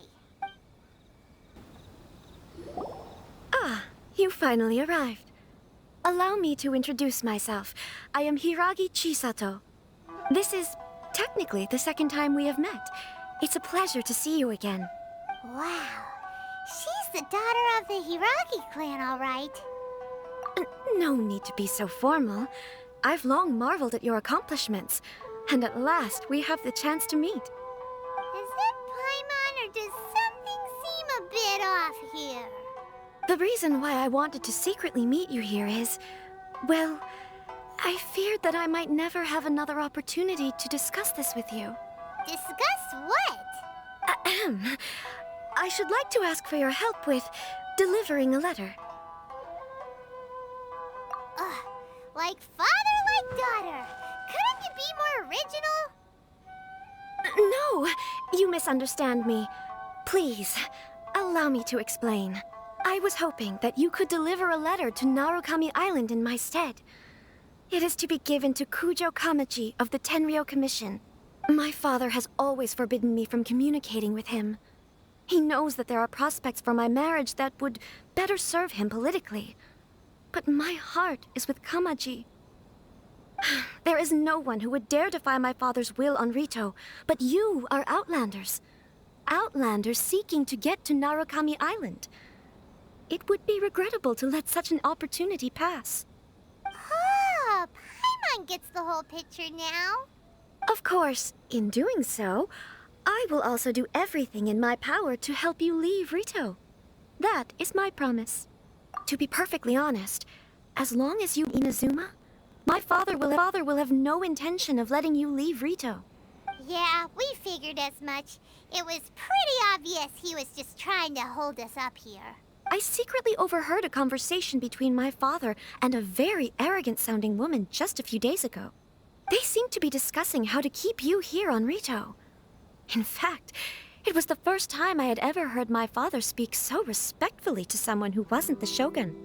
Speaker 14: Ah, you finally arrived. Allow me to introduce myself. I am Hiragi Chisato. This is technically the second time we have met. It's a pleasure to see you again.
Speaker 3: Wow. She's the daughter of the Hiragi clan, all right.
Speaker 14: No need to be so formal. I've long marveled at your accomplishments. And at last, we have the chance to meet.
Speaker 3: Is it Paimon, or does something seem a bit off here?
Speaker 14: The reason why I wanted to secretly meet you here is, well, I feared that I might never have another opportunity to discuss this with you.
Speaker 3: Discuss what?
Speaker 14: Ahem. I should like to ask for your help with delivering a letter.
Speaker 3: Like father, like daughter. Couldn't you be more original?
Speaker 14: No, you misunderstand me. Please, allow me to explain. I was hoping that you could deliver a letter to Narukami Island in my stead. It is to be given to Kujo Kamaji of the Tenryou Commission. My father has always forbidden me from communicating with him. He knows that there are prospects for my marriage that would better serve him politically. But my heart is with Kamaji. There is no one who would dare defy my father's will on Rito, but you are Outlanders. outlanders seeking to get to Narukami Island. It would be regrettable to let such an opportunity pass.
Speaker 3: Oh, Paimon gets the whole picture now.
Speaker 14: Of course, in doing so, I will also do everything in my power to help you leave Rito. That is my promise. To be perfectly honest, as long as you Inazuma, my father will have no intention of letting you leave Rito.
Speaker 3: Yeah, we figured as much. It was pretty obvious he was just trying to hold us up here.
Speaker 14: I secretly overheard a conversation between my father and a very arrogant-sounding woman just a few days ago. They seemed to be discussing how to keep you here on Rito. In fact, it was the first time I had ever heard my father speak so respectfully to someone who wasn't the Shogun.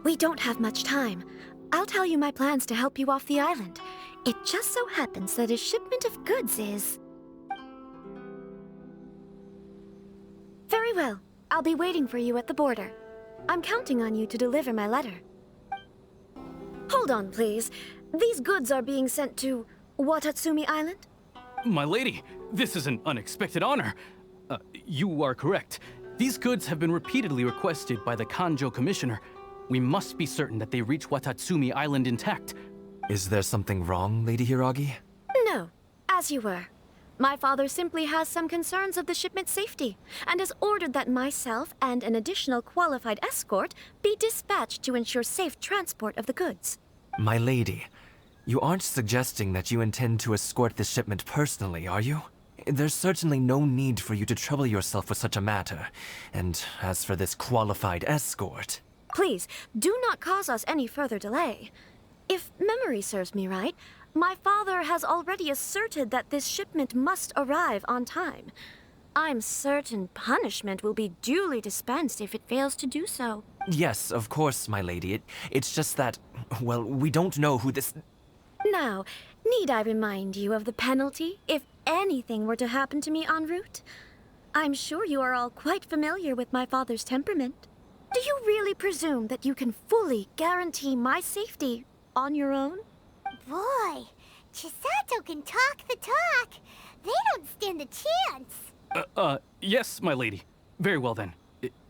Speaker 14: We don't have much time. I'll tell you my plans to help you off the island. It just so happens that a shipment of goods is... Very well. I'll be waiting for you at the border. I'm counting on you to deliver my letter. Hold on, please. These goods are being sent to Watatsumi Island?
Speaker 13: My lady, this is an unexpected honor. You are correct. These goods have been repeatedly requested by the Kanjo Commissioner. We must be certain that they reach Watatsumi Island intact.
Speaker 7: Is there something wrong, Lady Hiragi?
Speaker 14: No, as you were. My father simply has some concerns of the shipment's safety, and has ordered that myself and an additional qualified escort be dispatched to ensure safe transport of the goods.
Speaker 7: My lady, you aren't suggesting that you intend to escort this shipment personally, are you? There's certainly no need for you to trouble yourself with such a matter. And as for this qualified escort...
Speaker 14: Please, do not cause us any further delay. If memory serves me right, my father has already asserted that this shipment must arrive on time. I'm certain punishment will be duly dispensed if it fails to do so.
Speaker 7: Yes, of course, my lady. It's just that, well, we don't know who this...
Speaker 14: Now, need I remind you of the penalty if anything were to happen to me en route? I'm sure you are all quite familiar with my father's temperament. Do you really presume that you can fully guarantee my safety on your own?
Speaker 3: Boy, Chisato can talk the talk. They don't stand a chance.
Speaker 13: Yes, my lady. Very well then.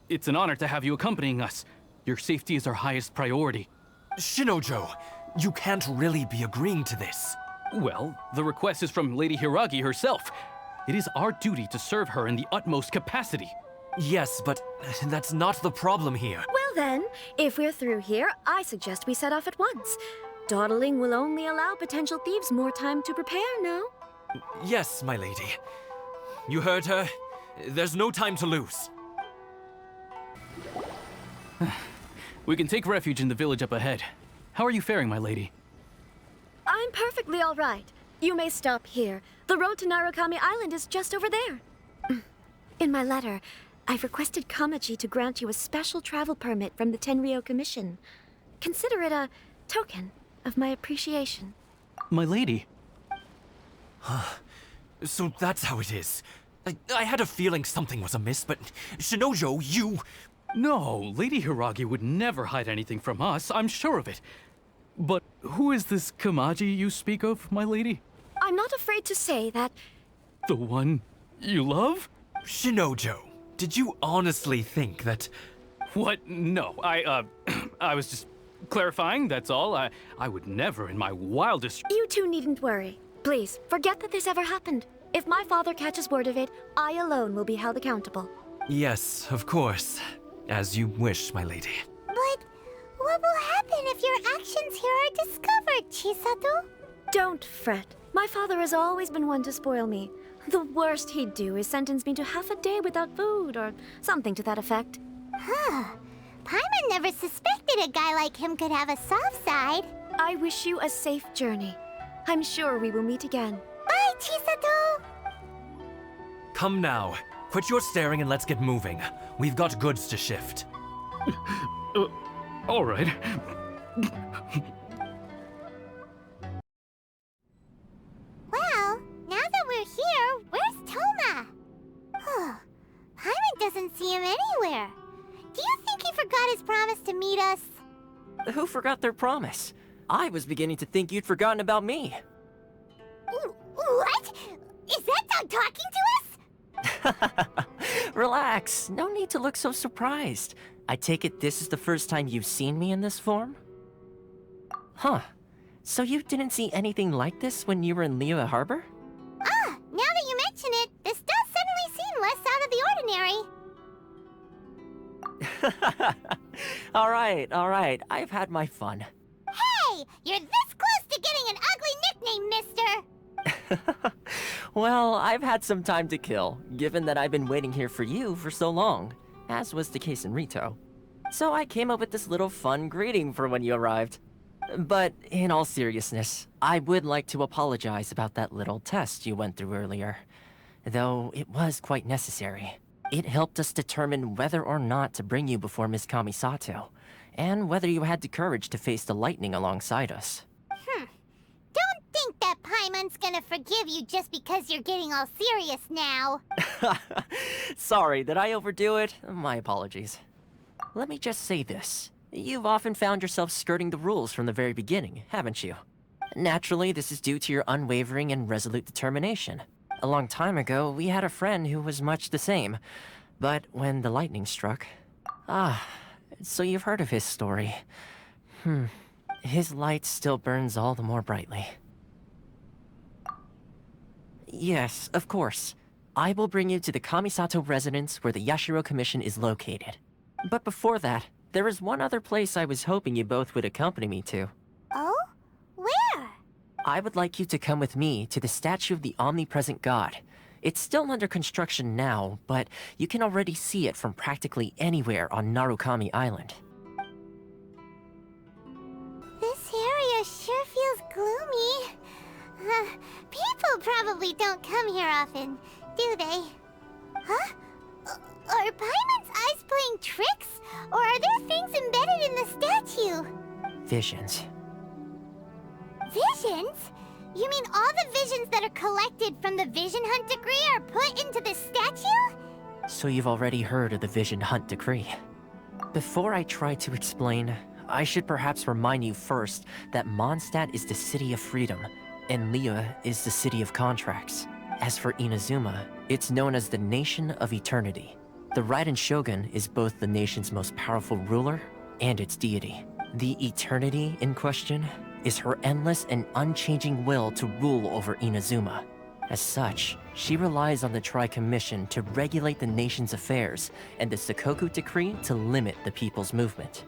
Speaker 13: It's an honor to have you accompanying us. Your safety is our highest priority.
Speaker 7: Shinojo, you can't really be agreeing to this.
Speaker 13: Well, the request is from Lady Hiragi herself. It is our duty to serve her in the utmost capacity.
Speaker 7: Yes, but that's not the problem here.
Speaker 14: Well then, if we're through here, I suggest we set off at once. Dawdling will only allow potential thieves more time to prepare, no?
Speaker 7: Yes, my lady. You heard her. There's no time to lose.
Speaker 13: We can take refuge in the village up ahead. How are you faring, my lady?
Speaker 14: I'm perfectly all right. You may stop here. The road to Narukami Island is just over there. In my letter, I've requested Kamaji to grant you a special travel permit from the Tenryou Commission. Consider it a token of my appreciation.
Speaker 13: My lady.
Speaker 7: So that's how it is. I had a feeling something was amiss, but Shinojo, you...
Speaker 13: No, Lady Hiragi would never hide anything from us, I'm sure of it. But who is this Kamaji you speak of, my lady?
Speaker 14: I'm not afraid to say that...
Speaker 13: The one you love?
Speaker 7: Shinojo, did you honestly think that...
Speaker 13: What? No, I was just clarifying, that's all. I would never in my wildest...
Speaker 14: You two needn't worry. Please, forget that this ever happened. If my father catches word of it, I alone will be held accountable.
Speaker 7: Yes, of course. As you wish, my lady.
Speaker 3: But what will happen if your actions here are discovered, Chisato?
Speaker 14: Don't fret. My father has always been one to spoil me. The worst he'd do is sentence me to half a day without food, or something to that effect.
Speaker 3: Huh. Paimon never suspected a guy like him could have a soft side.
Speaker 14: I wish you a safe journey. I'm sure we will meet again.
Speaker 3: Bye, Chisato!
Speaker 7: Come now. Quit your staring and let's get moving. We've got goods to shift.
Speaker 13: All right.
Speaker 3: Well, now that we're here, where's Toma? Paimon doesn't see him anywhere. Do you think he forgot his promise to meet us?
Speaker 1: Who forgot their promise? I was beginning to think you'd forgotten about me.
Speaker 3: What? Is that dog talking to us?
Speaker 1: Relax, no need to look so surprised. I take it this is the first time you've seen me in this form? Huh. So you didn't see anything like this when you were in Liyue Harbor?
Speaker 3: Ah, now that you mention it, this does suddenly seem less out of the ordinary.
Speaker 1: Alright, I've had my fun.
Speaker 3: Hey, you're this close to getting an ugly nickname, mister!
Speaker 1: Well, I've had some time to kill, given that I've been waiting here for you for so long, as was the case in Rito. So I came up with this little fun greeting for when you arrived. But in all seriousness, I would like to apologize about that little test you went through earlier. Though it was quite necessary. It helped us determine whether or not to bring you before Miss Kamisato, and whether you had the courage to face the lightning alongside us.
Speaker 3: Don't think that Paimon's gonna forgive you just because you're getting all serious now.
Speaker 1: Sorry, did I overdo it? My apologies. Let me just say this. You've often found yourself skirting the rules from the very beginning, haven't you? Naturally, this is due to your unwavering and resolute determination. A long time ago, we had a friend who was much the same. But when the lightning struck... so you've heard of his story. His light still burns all the more brightly. Yes, of course. I will bring you to the Kamisato residence where the Yashiro Commission is located. But before that, there is one other place I was hoping you both would accompany me to.
Speaker 3: Oh? Where?
Speaker 1: I would like you to come with me to the statue of the omnipresent god. It's still under construction now, but you can already see it from practically anywhere on Narukami Island.
Speaker 3: This area sure feels gloomy. People probably don't come here often, do they? Huh? Are Paimon's eyes playing tricks? Or are there things embedded in the statue?
Speaker 1: Visions.
Speaker 3: Visions? You mean all the visions that are collected from the Vision Hunt Decree are put into this statue?
Speaker 1: So you've already heard of the Vision Hunt Decree. Before I try to explain, I should perhaps remind you first that Mondstadt is the city of freedom, and Liyue is the city of contracts. As for Inazuma, it's known as the Nation of Eternity. The Raiden Shogun is both the nation's most powerful ruler and its deity. The Eternity in question is her endless and unchanging will to rule over Inazuma. As such, she relies on the Tri-Commission to regulate the nation's affairs and the Sakoku Decree to limit the people's movement.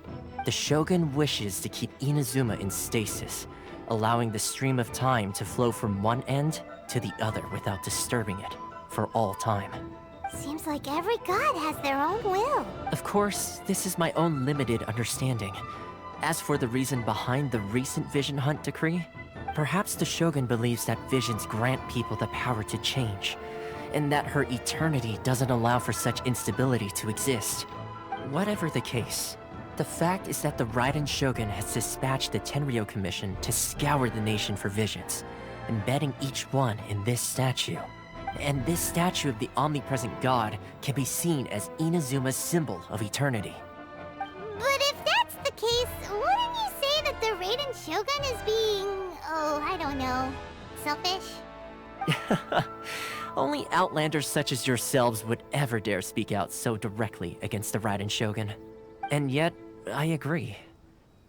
Speaker 1: The Shogun wishes to keep Inazuma in stasis, allowing the stream of time to flow from one end to the other without disturbing it for all time.
Speaker 3: Seems like every god has their own will.
Speaker 1: Of course, this is my own limited understanding. As for the reason behind the recent Vision Hunt Decree, perhaps the Shogun believes that visions grant people the power to change, and that her eternity doesn't allow for such instability to exist. Whatever the case, the fact is that the Raiden Shogun has dispatched the Tenryou Commission to scour the nation for visions, embedding each one in this statue. And this statue of the omnipresent god can be seen as Inazuma's symbol of eternity.
Speaker 3: But if that's the case, wouldn't you say that the Raiden Shogun is being... oh, I don't know... selfish?
Speaker 1: Only outlanders such as yourselves would ever dare speak out so directly against the Raiden Shogun. And yet, I agree.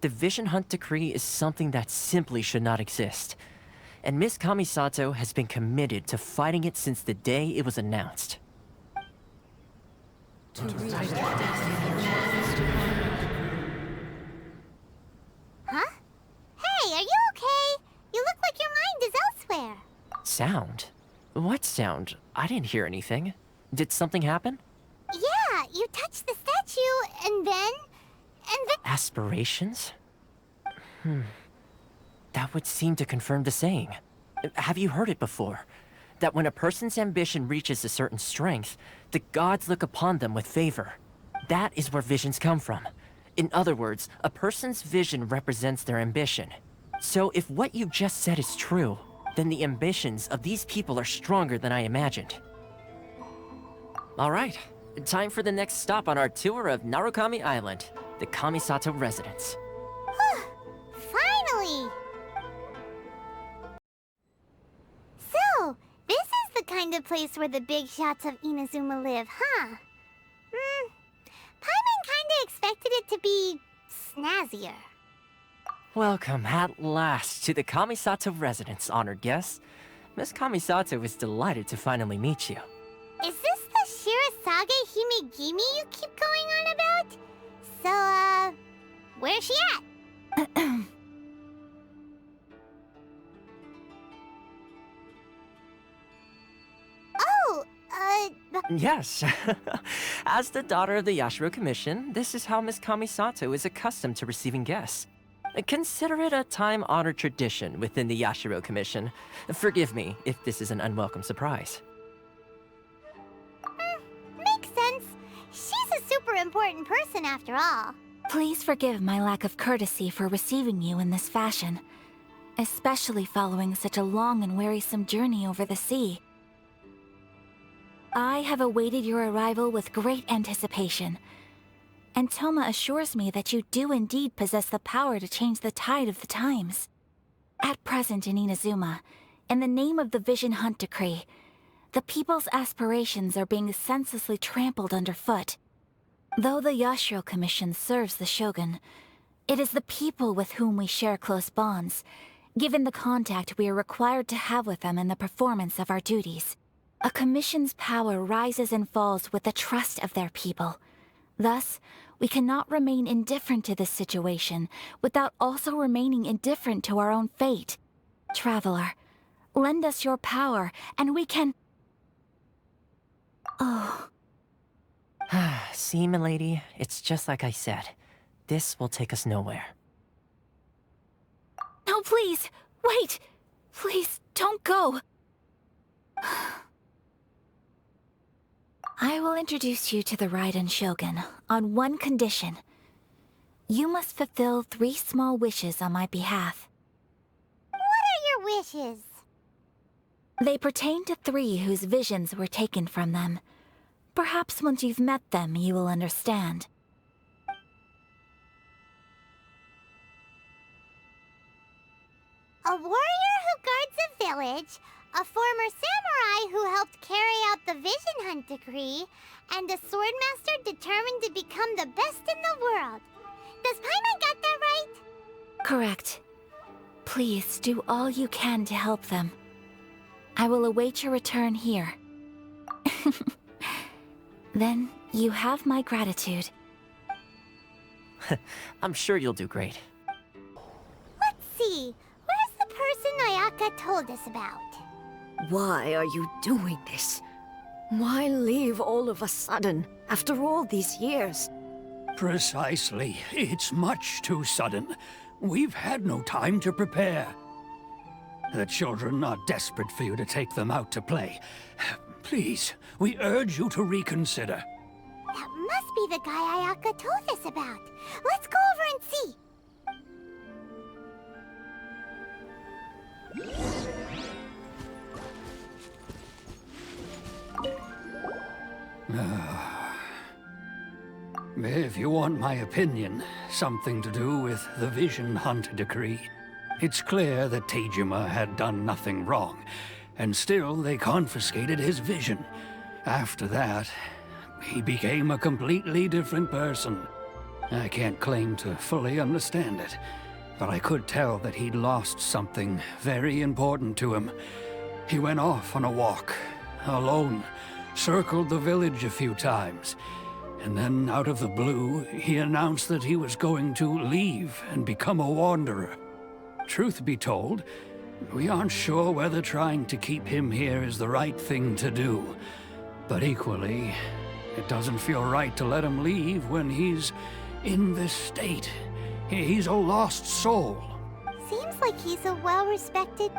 Speaker 1: The Vision Hunt Decree is something that simply should not exist. And Miss Kamisato has been committed to fighting it since the day it was announced.
Speaker 3: Huh? Hey, are you okay? You look like your mind is elsewhere.
Speaker 1: Sound? What sound? I didn't hear anything. Did something happen?
Speaker 3: Yeah, you touched the statue, and then...
Speaker 1: Aspirations? That would seem to confirm the saying. Have you heard it before? That when a person's ambition reaches a certain strength, the gods look upon them with favor. That is where visions come from. In other words, a person's vision represents their ambition. So if what you just said is true, then the ambitions of these people are stronger than I imagined. Alright, time for the next stop on our tour of Narukami Island, the Kamisato residence.
Speaker 3: Finally! So, this is the kind kind of place where the big shots of Inazuma live, huh? Paimon kinda expected it to be snazzier.
Speaker 1: Welcome at last to the Kamisato residence, honored guests. Miss Kamisato is delighted to finally meet you.
Speaker 3: Is this the Shirasage Himegimi you keep going on about? So, where's she at? Oh,
Speaker 1: Yes. As the daughter of the Yashiro Commission, this is how Miss Kamisato is accustomed to receiving guests. Consider it a time-honored tradition within the Yashiro Commission. Forgive me if this is an unwelcome surprise.
Speaker 3: Makes sense. She's a super important person after all.
Speaker 15: Please forgive my lack of courtesy for receiving you in this fashion, especially following such a long and wearisome journey over the sea. I have awaited your arrival with great anticipation, and Toma assures me that you do indeed possess the power to change the tide of the times. At present in Inazuma, in the name of the Vision Hunt Decree, the people's aspirations are being senselessly trampled underfoot. Though the Yashiro Commission serves the Shogun, it is the people with whom we share close bonds, given the contact we are required to have with them in the performance of our duties. A commission's power rises and falls with the trust of their people. Thus, we cannot remain indifferent to this situation without also remaining indifferent to our own fate. Traveler, lend us your power, and we can... Oh.
Speaker 1: See, milady, it's just like I said. This will take us nowhere.
Speaker 15: No, please! Wait! Please, don't go! I will introduce you to the Raiden Shogun on one condition. You must fulfill 3 small wishes on my behalf.
Speaker 3: What are your wishes?
Speaker 15: They pertain to 3 whose visions were taken from them. Perhaps once you've met them, you will understand.
Speaker 3: A warrior who guards a village, a former samurai who helped carry out the Vision Hunt Decree, and a swordmaster determined to become the best in the world. Does Paimon got that right?
Speaker 15: Correct. Please do all you can to help them. I will await your return here. Then you have my gratitude.
Speaker 1: I'm sure you'll do great.
Speaker 3: Let's see. Where's the person Ayaka told us about?
Speaker 16: Why are you doing this? Why leave all of a sudden, after all these years?
Speaker 10: Precisely. It's much too sudden. We've had no time to prepare. The children are desperate for you to take them out to play. Please, we urge you to reconsider.
Speaker 3: That must be the guy Ayaka told us about. Let's go over and see.
Speaker 10: If you want my opinion, something to do with the Vision Hunt Decree. It's clear that Tejima had done nothing wrong, and still they confiscated his vision. After that, he became a completely different person. I can't claim to fully understand it, but I could tell that he'd lost something very important to him. He went off on a walk, alone, circled the village a few times, and then out of the blue, he announced that he was going to leave and become a wanderer. Truth be told, we aren't sure whether trying to keep him here is the right thing to do. But equally, it doesn't feel right to let him leave when he's in this state. He's a lost soul.
Speaker 3: Seems like he's a well-respected...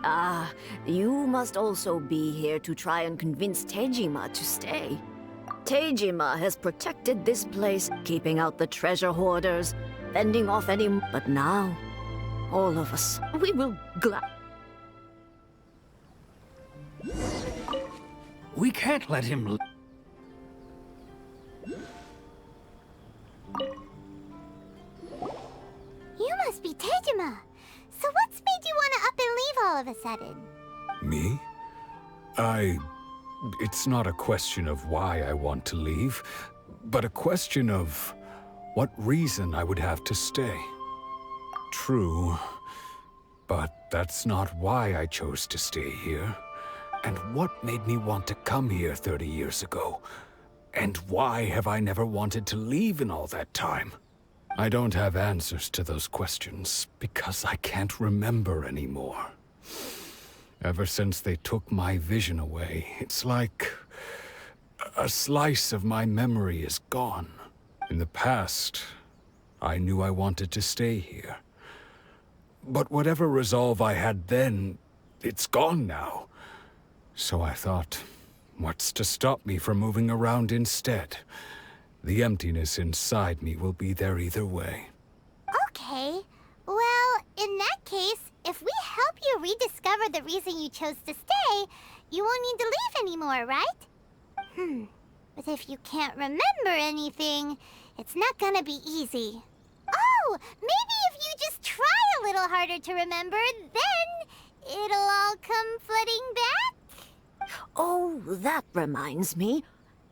Speaker 16: Ah, you must also be here to try and convince Tejima to stay. Tejima has protected this place, keeping out the treasure hoarders, fending off any... But now, all of us, we will
Speaker 10: We can't let him...
Speaker 3: Tejima. So what's made you want to up and leave all of a sudden?
Speaker 17: Me? It's not a question of why I want to leave, but a question of what reason I would have to stay. True, but that's not why I chose to stay here. And what made me want to come here 30 years ago? And why have I never wanted to leave in all that time? I don't have answers to those questions because I can't remember anymore. Ever since they took my vision away, it's like a slice of my memory is gone. In the past, I knew I wanted to stay here. But whatever resolve I had then, it's gone now. So I thought, what's to stop me from moving around instead? The emptiness inside me will be there either way.
Speaker 3: Okay. Well, in that case, if we help you rediscover the reason you chose to stay, you won't need to leave anymore, right? But if you can't remember anything, it's not gonna be easy. Oh, maybe if you just try a little harder to remember, then it'll all come flooding back?
Speaker 16: Oh, that reminds me.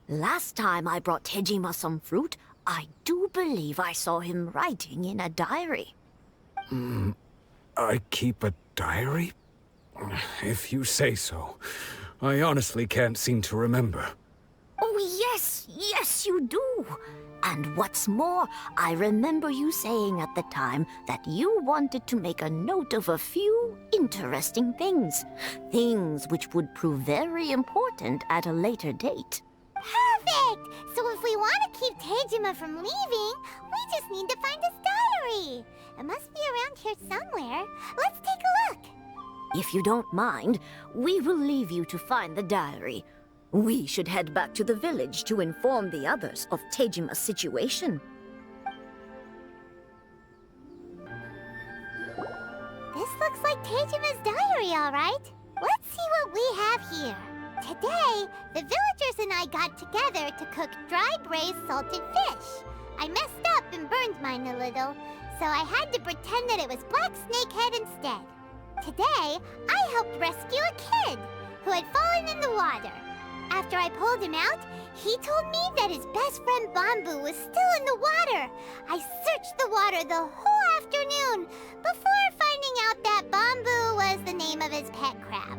Speaker 16: Last time I brought Tejima some fruit, I do believe I saw him writing in a diary.
Speaker 17: I keep a diary? If you say so. I honestly can't seem to remember.
Speaker 16: Oh, yes, you do. And what's more, I remember you saying at the time that you wanted to make a note of a few interesting things. Things which would prove very important at a later date.
Speaker 3: Perfect! So if we want to keep Tejima from leaving, we just need to find his diary. It must be around here somewhere. Let's take a look.
Speaker 16: If you don't mind, we will leave you to find the diary. We should head back to the village to inform the others of Tejima's situation.
Speaker 3: This looks like Tejima's diary, all right. Let's see what we have here. Today, the villagers and I got together to cook dry braised salted fish. I messed up and burned mine a little, so I had to pretend that it was black snakehead instead. Today, I helped rescue a kid who had fallen in the water. After I pulled him out, he told me that his best friend Bamboo was still in the water. I searched the water the whole afternoon before finding out that Bamboo was the name of his pet crab.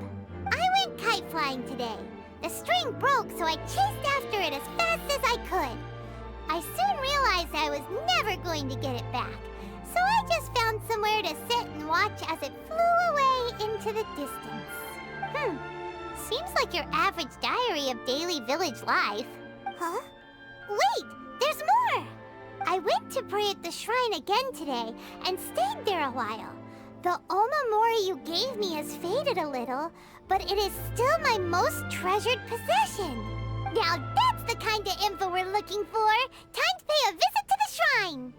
Speaker 3: I went kite flying today. The string broke, so I chased after it as fast as I could. I soon realized I was never going to get it back, so I just found somewhere to sit and watch as it flew away into the distance. Seems like your average diary of daily village life. Huh? Wait, there's more! I went to pray at the shrine again today and stayed there a while. The Omamori you gave me has faded a little, but it is still my most treasured possession. Now that's the kind of info we're looking for. Time to pay a visit to the shrine.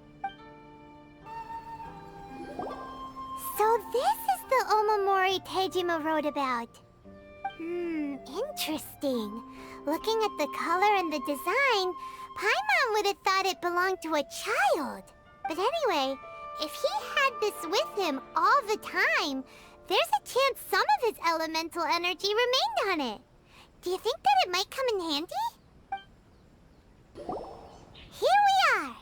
Speaker 3: So this is the Omamori Tejima wrote about. Interesting. Looking at the color and the design, Paimon would have thought it belonged to a child. But anyway, if he had this with him all the time, there's a chance some of his elemental energy remained on it. Do you think that it might come in handy? Here we are!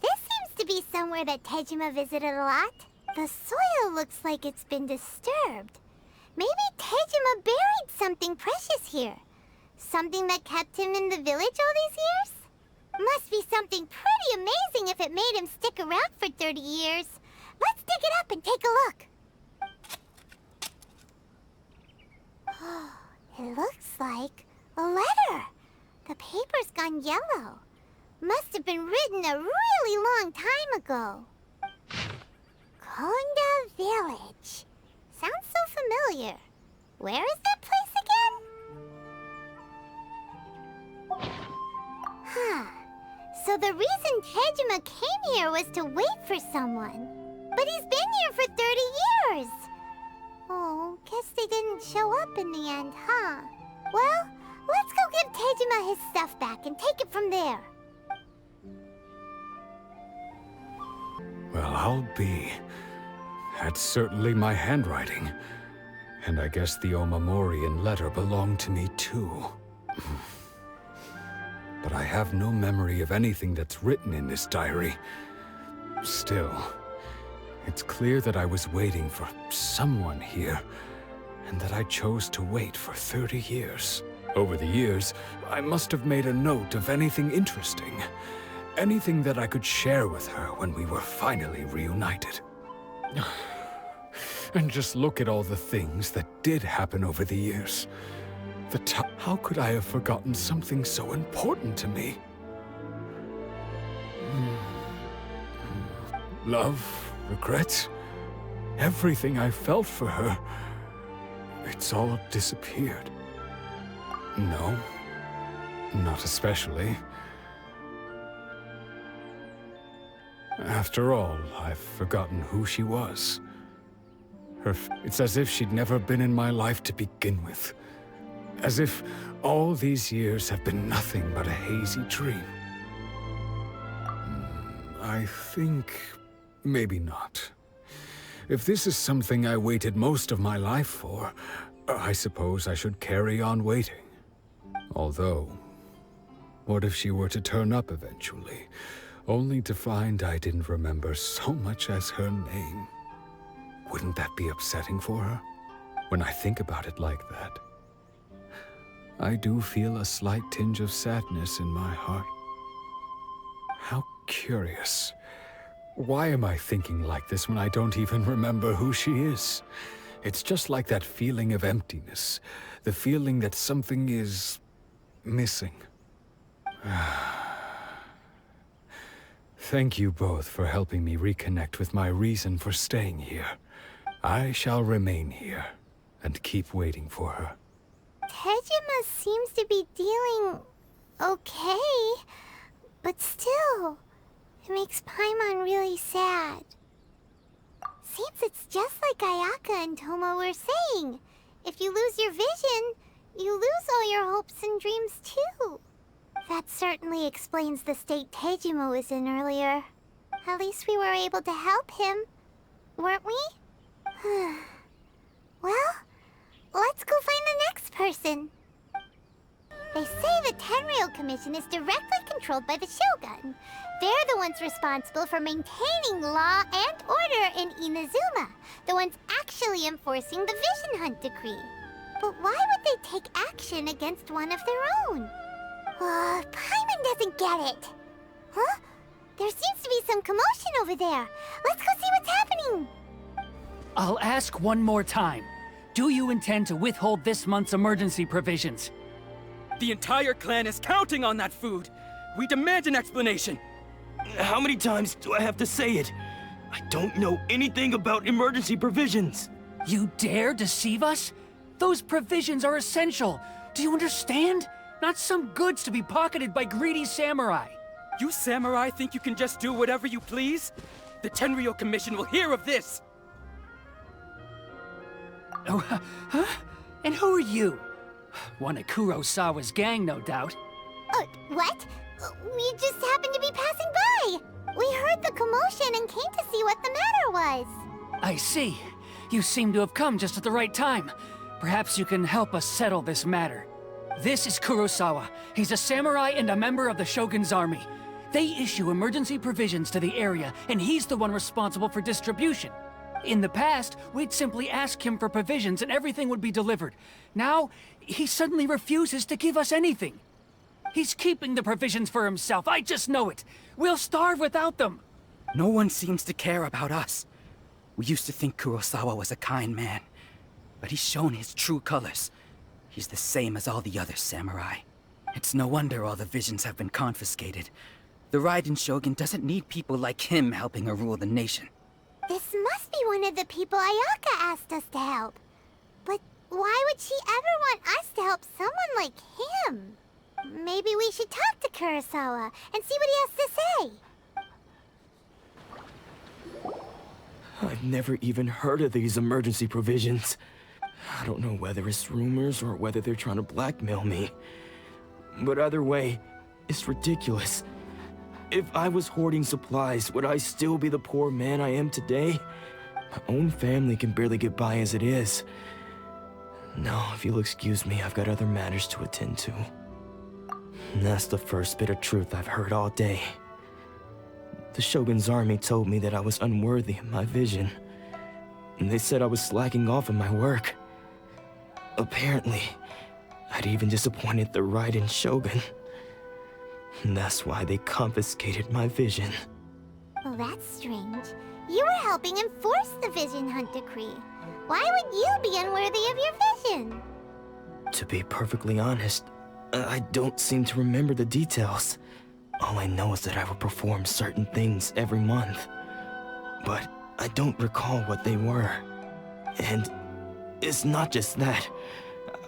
Speaker 3: This seems to be somewhere that Tejima visited a lot. The soil looks like it's been disturbed. Maybe Tejima buried something precious here. Something that kept him in the village all these years? Must be something pretty amazing if it made him stick around for 30 years. Let's dig it up and take a look. It looks like a letter. The paper's gone yellow. Must have been written a really long time ago. Konda Village. Sounds so familiar. Where is that place again? So the reason Tejima came here was to wait for someone. But he's been here for 30 years. Oh, guess they didn't show up in the end, huh? Well, let's go give Tejima his stuff back and take it from there.
Speaker 17: Well, I'll be. That's certainly my handwriting. And I guess the Omamorian letter belonged to me too. But I have no memory of anything that's written in this diary. Still, it's clear that I was waiting for someone here, and that I chose to wait for 30 years. Over the years, I must have made a note of anything interesting. Anything that I could share with her when we were finally reunited. And just look at all the things that did happen over the years. How could I have forgotten something so important to me? Love, regret, everything I felt for her, it's all disappeared. No, not especially. After all, I've forgotten who she was. It's as if she'd never been in my life to begin with. As if all these years have been nothing but a hazy dream. I think maybe not. If this is something I waited most of my life for, I suppose I should carry on waiting. Although, what if she were to turn up eventually, only to find I didn't remember so much as her name? Wouldn't that be upsetting for her? When I think about it like that, I do feel a slight tinge of sadness in my heart. How curious. Why am I thinking like this when I don't even remember who she is? It's just like that feeling of emptiness, the feeling that something is missing. Thank you both for helping me reconnect with my reason for staying here. I shall remain here and keep waiting for her.
Speaker 3: Tejima seems to be dealing okay, but still, it makes Paimon really sad. Seems it's just like Ayaka and Toma were saying. If you lose your vision, you lose all your hopes and dreams too. That certainly explains the state Tejima was in earlier. At least we were able to help him, weren't we? Well, let's go find the next person. They say the Tenryou Commission is directly controlled by the Shogun. They're the ones responsible for maintaining law and order in Inazuma. The ones actually enforcing the Vision Hunt decree. But why would they take action against one of their own? Paimon doesn't get it. Huh? There seems to be some commotion over there. Let's go see what's happening.
Speaker 10: I'll ask one more time. Do you intend to withhold this month's emergency provisions?
Speaker 11: The entire clan is counting on that food. We demand an explanation.
Speaker 6: How many times do I have to say it? I don't know anything about emergency provisions.
Speaker 10: You dare deceive us? Those provisions are essential. Do you understand? Not some goods to be pocketed by greedy samurai.
Speaker 11: You samurai think you can just do whatever you please? The Tenryou Commission will hear of this!
Speaker 10: Oh, huh? And who are you? One of Kurosawa's gang, no doubt.
Speaker 3: What? We just happened to be passing by! We heard the commotion and came to see what the matter was.
Speaker 10: I see. You seem to have come just at the right time. Perhaps you can help us settle this matter. This is Kurosawa. He's a samurai and a member of the Shogun's army. They issue emergency provisions to the area, and he's the one responsible for distribution. In the past, we'd simply ask him for provisions and everything would be delivered. Now, he suddenly refuses to give us anything. He's keeping the provisions for himself, I just know it. We'll starve without them.
Speaker 11: No one seems to care about us. We used to think Kurosawa was a kind man, but he's shown his true colors. He's the same as all the other samurai. It's no wonder all the visions have been confiscated. The Raiden Shogun doesn't need people like him helping her rule the nation.
Speaker 3: This must be one of the people Ayaka asked us to help. But why would she ever want us to help someone like him? Maybe we should talk to Kurosawa and see what he has to say.
Speaker 6: I've never even heard of these emergency provisions. I don't know whether it's rumors or whether they're trying to blackmail me. But either way, it's ridiculous. If I was hoarding supplies, would I still be the poor man I am today? My own family can barely get by as it is. Now, if you'll excuse me, I've got other matters to attend to. And that's the first bit of truth I've heard all day. The Shogun's army told me that I was unworthy of my vision. And they said I was slacking off in my work. Apparently, I'd even disappointed the Raiden Shogun. And that's why they confiscated my vision.
Speaker 3: Well, that's strange. You were helping enforce the Vision Hunt Decree. Why would you be unworthy of your vision?
Speaker 6: To be perfectly honest, I don't seem to remember the details. All I know is that I would perform certain things every month. But I don't recall what they were. And it's not just that.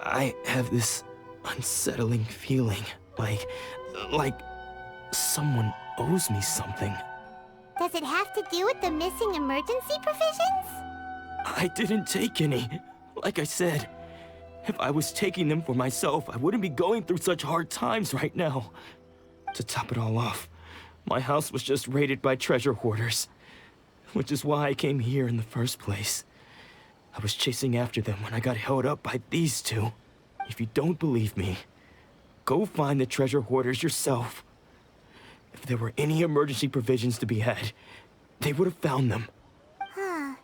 Speaker 6: I have this unsettling feeling, like someone owes me something.
Speaker 3: Does it have to do with the missing emergency provisions?
Speaker 6: I didn't take any. Like I said, if I was taking them for myself, I wouldn't be going through such hard times right now. To top it all off, my house was just raided by treasure hoarders, which is why I came here in the first place. I was chasing after them when I got held up by these two. If you don't believe me, go find the treasure hoarders yourself. If there were any emergency provisions to be had, they would have found them.
Speaker 3: Huh.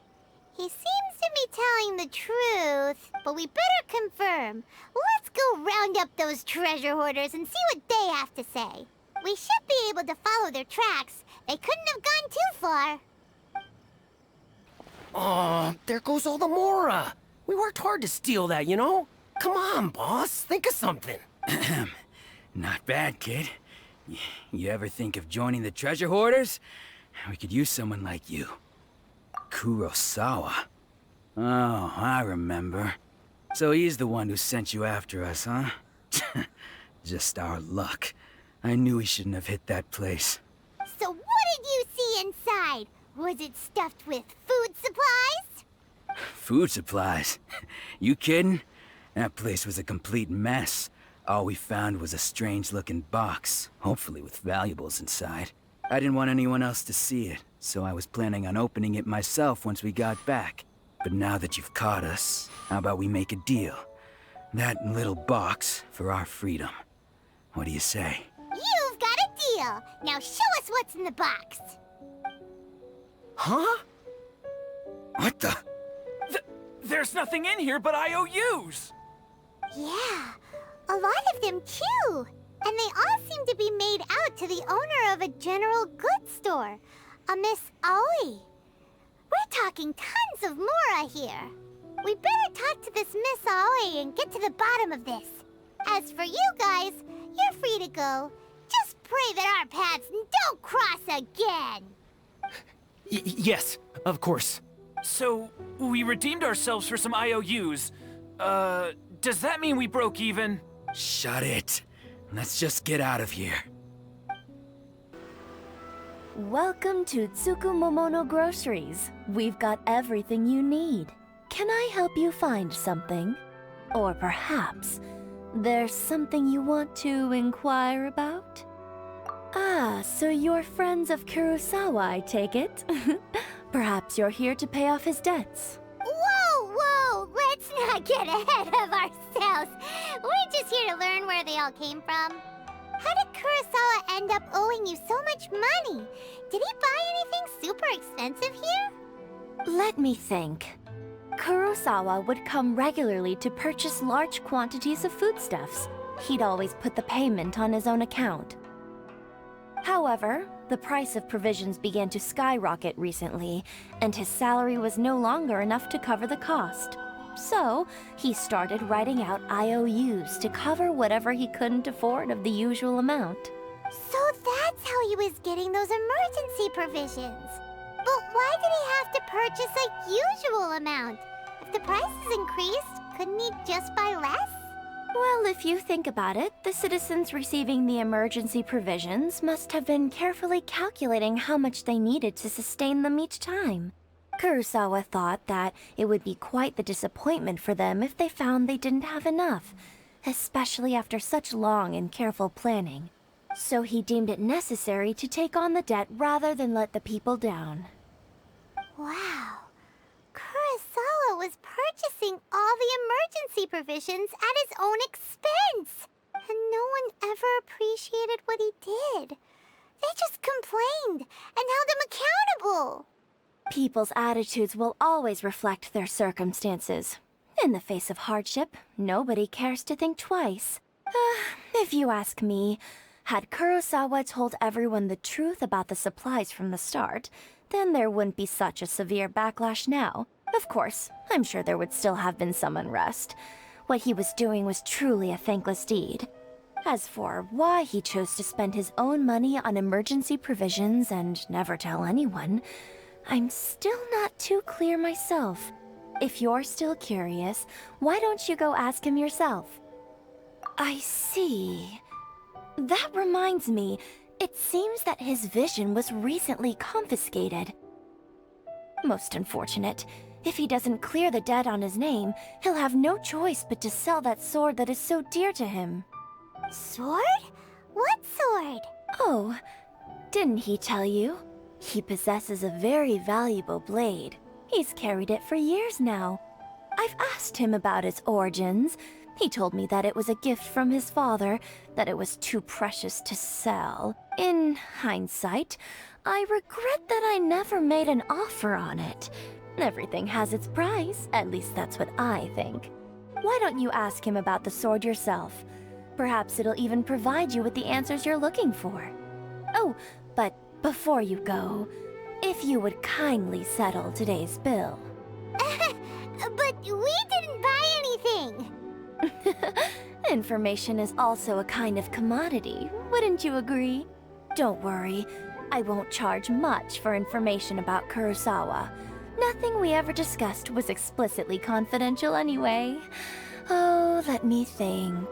Speaker 3: He seems to be telling the truth, but we better confirm. Let's go round up those treasure hoarders and see what they have to say. We should be able to follow their tracks. They couldn't have gone too far.
Speaker 18: Oh, there goes all the Mora. We worked hard to steal that, you know? Come on, boss. Think of something.
Speaker 11: Not bad, kid. You ever think of joining the treasure hoarders? We could use someone like you. Kurosawa. Oh, I remember. So he's the one who sent you after us, huh? Just our luck. I knew he shouldn't have hit that place.
Speaker 3: So what did you see inside? Was it stuffed with food supplies?
Speaker 11: Food supplies? You kidding? That place was a complete mess. All we found was a strange-looking box, hopefully with valuables inside. I didn't want anyone else to see it, so I was planning on opening it myself once we got back. But now that you've caught us, how about we make a deal? That little box for our freedom. What do you say?
Speaker 3: You've got a deal. Now show us what's in the box.
Speaker 18: Huh?
Speaker 11: What the?
Speaker 19: There's nothing in here but IOUs!
Speaker 3: Yeah, a lot of them too. And they all seem to be made out to the owner of a general goods store, a Miss Aoi. We're talking tons of Mora here. We better talk to this Miss Aoi and get to the bottom of this. As for you guys, you're free to go. Just pray that our paths don't cross again.
Speaker 19: Yes, of course. So, we redeemed ourselves for some IOUs. Does that mean we broke even?
Speaker 11: Shut it. Let's just get out of here.
Speaker 20: Welcome to Tsukumomono Groceries. We've got everything you need. Can I help you find something? Or perhaps there's something you want to inquire about? Ah, so you're friends of Kurosawa, I take it? Perhaps you're here to pay off his debts.
Speaker 3: Whoa! Let's not get ahead of ourselves. We're just here to learn where they all came from. How did Kurosawa end up owing you so much money? Did he buy anything super expensive here?
Speaker 20: Let me think. Kurosawa would come regularly to purchase large quantities of foodstuffs. He'd always put the payment on his own account. However, the price of provisions began to skyrocket recently, and his salary was no longer enough to cover the cost. So, he started writing out IOUs to cover whatever he couldn't afford of the usual amount.
Speaker 3: So that's how he was getting those emergency provisions. But why did he have to purchase a usual amount? If the prices increased, couldn't he just buy less?
Speaker 20: Well, if you think about it, the citizens receiving the emergency provisions must have been carefully calculating how much they needed to sustain them each time. Kurosawa thought that it would be quite the disappointment for them if they found they didn't have enough, especially after such long and careful planning. So he deemed it necessary to take on the debt rather than let the people down.
Speaker 3: Wow. was purchasing all the emergency provisions at his own expense. And no one ever appreciated what he did. They just complained and held him accountable.
Speaker 20: People's attitudes will always reflect their circumstances. In the face of hardship, nobody cares to think twice. If you ask me, had Kurosawa told everyone the truth about the supplies from the start, then there wouldn't be such a severe backlash now. Of course, I'm sure there would still have been some unrest. What he was doing was truly a thankless deed. As for why he chose to spend his own money on emergency provisions and never tell anyone, I'm still not too clear myself. If you're still curious, why don't you go ask him yourself? I see. That reminds me, it seems that his vision was recently confiscated. Most unfortunate. If he doesn't clear the debt on his name, he'll have no choice but to sell that sword that is so dear to him.
Speaker 3: Sword? What sword?
Speaker 20: Oh, didn't he tell you? He possesses a very valuable blade. He's carried it for years now. I've asked him about its origins. He told me that it was a gift from his father, that it was too precious to sell. In hindsight, I regret that I never made an offer on it. Everything has its price, at least that's what I think. Why don't you ask him about the sword yourself? Perhaps it'll even provide you with the answers you're looking for. Oh, but before you go, if you would kindly settle today's bill.
Speaker 3: But we didn't buy anything!
Speaker 20: Information is also a kind of commodity, wouldn't you agree? Don't worry, I won't charge much for information about Kurosawa. Nothing we ever discussed was explicitly confidential anyway. Oh, let me think.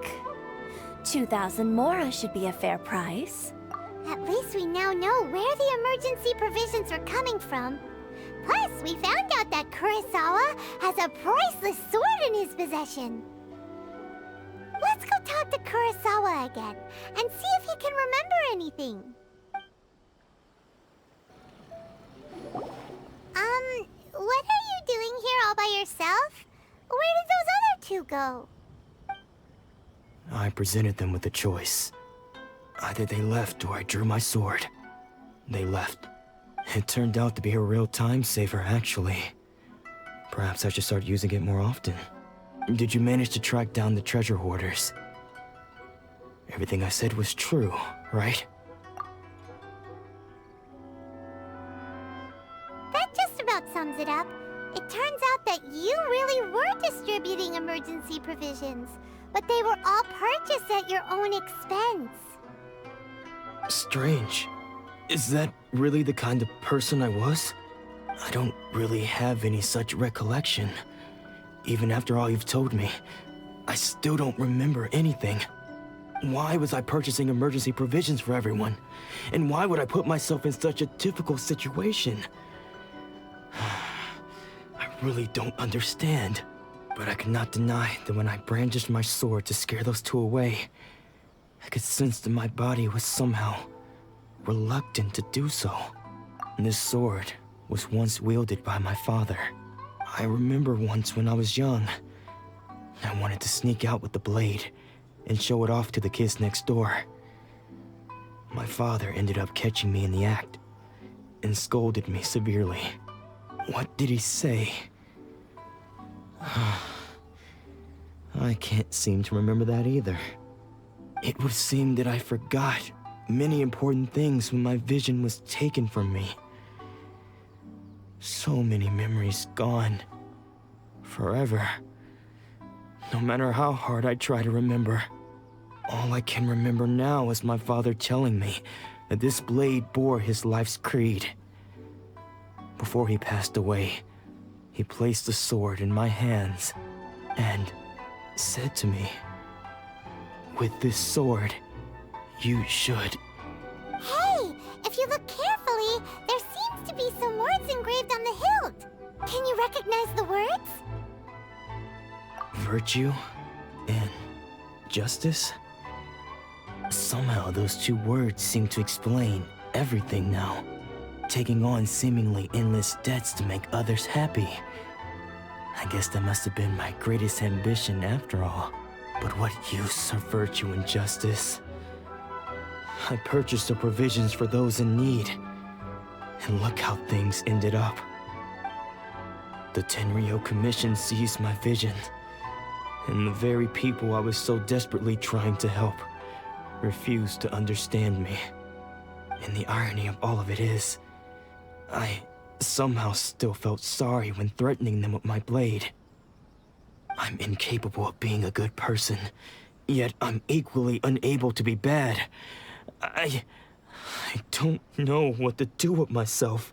Speaker 20: 2,000 mora should be a fair price.
Speaker 3: At least we now know where the emergency provisions are coming from. Plus, we found out that Kurosawa has a priceless sword in his possession. Let's go talk to Kurosawa again and see if he can remember anything. What are you doing here all by yourself? Where did those other two go?
Speaker 6: I presented them with a choice. Either they left or I drew my sword. They left. It turned out to be a real time saver, actually. Perhaps I should start using it more often. Did you manage to track down the treasure hoarders? Everything I said was true, right?
Speaker 3: That just about sums it up. It turns out that you really were distributing emergency provisions, but they were all purchased at your own expense.
Speaker 6: Strange. Is that really the kind of person I was? I don't really have any such recollection. Even after all you've told me, I still don't remember anything. Why was I purchasing emergency provisions for everyone? And why would I put myself in such a difficult situation? I really don't understand. But I cannot deny that when I brandished my sword to scare those two away, I could sense that my body was somehow reluctant to do so. And this sword was once wielded by my father. I remember once when I was young, I wanted to sneak out with the blade and show it off to the kids next door. My father ended up catching me in the act and scolded me severely. What did he say? I can't seem to remember that either. It would seem that I forgot many important things when my vision was taken from me. So many memories gone. Forever. No matter how hard I try to remember. All I can remember now is my father telling me that this blade bore his life's creed. Before he passed away, he placed the sword in my hands and said to me, "With this sword, you should..."
Speaker 3: Hey, if you look carefully, there seems to be some words engraved on the hilt. Can you recognize the words?
Speaker 6: Virtue and justice? Somehow those two words seem to explain everything now. Taking on seemingly endless debts to make others happy. I guess that must have been my greatest ambition after all. But what use of virtue and justice? I purchased the provisions for those in need. And look how things ended up. The Tenryo Commission seized my vision. And the very people I was so desperately trying to help refused to understand me. And the irony of all of it is, I somehow still felt sorry when threatening them with my blade. I'm incapable of being a good person, yet I'm equally unable to be bad. I don't know what to do with myself.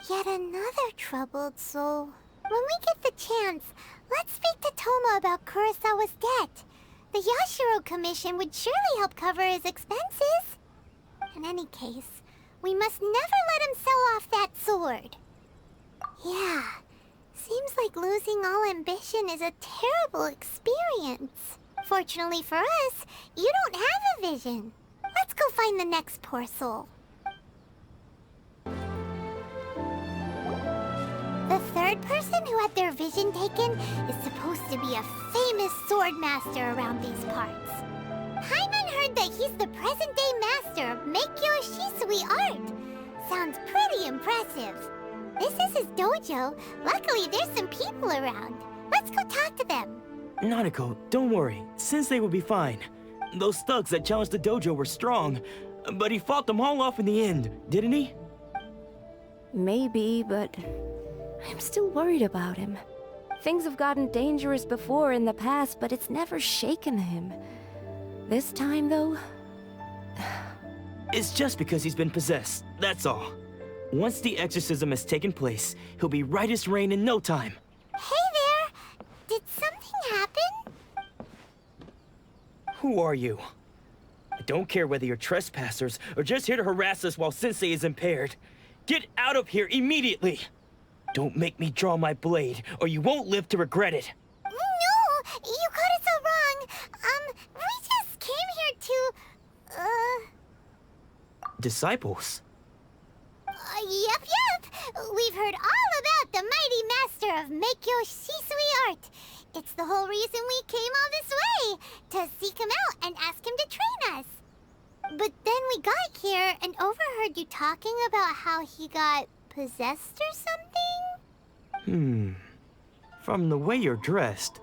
Speaker 3: Yet another troubled soul. When we get the chance, let's speak to Toma about Kurosawa's debt. The Yashiro Commission would surely help cover his expenses. In any case, we must never let him sell off that sword. Yeah, seems like losing all ambition is a terrible experience. Fortunately for us, you don't have a vision. Let's go find the next poor soul. The third person who had their vision taken is supposed to be a famous sword master around these parts. Paimon heard that he's the present-day master of Meikyo Shisui art. Sounds pretty impressive. This is his dojo. Luckily, there's some people around. Let's go talk to them.
Speaker 6: Nanako, don't worry. Sensei will be fine. Those thugs that challenged the dojo were strong, but he fought them all off in the end, didn't he?
Speaker 20: Maybe, but I'm still worried about him. Things have gotten dangerous before in the past, but it's never shaken him. This time, though...
Speaker 6: It's just because he's been possessed, that's all. Once the exorcism has taken place, he'll be right as rain in no time.
Speaker 3: Hey there! Did something happen?
Speaker 6: Who are you? I don't care whether you're trespassers or just here to harass us while Sensei is impaired. Get out of here immediately! Don't make me draw my blade, or you won't live to regret it.
Speaker 3: No! You got it so wrong. We just came here to,
Speaker 6: Disciples?
Speaker 3: Yep. We've heard all about the mighty master of Meikyo Shisui art. It's the whole reason we came all this way, to seek him out and ask him to train us. But then we got here and overheard you talking about how he got possessed or something?
Speaker 6: From the way you're dressed,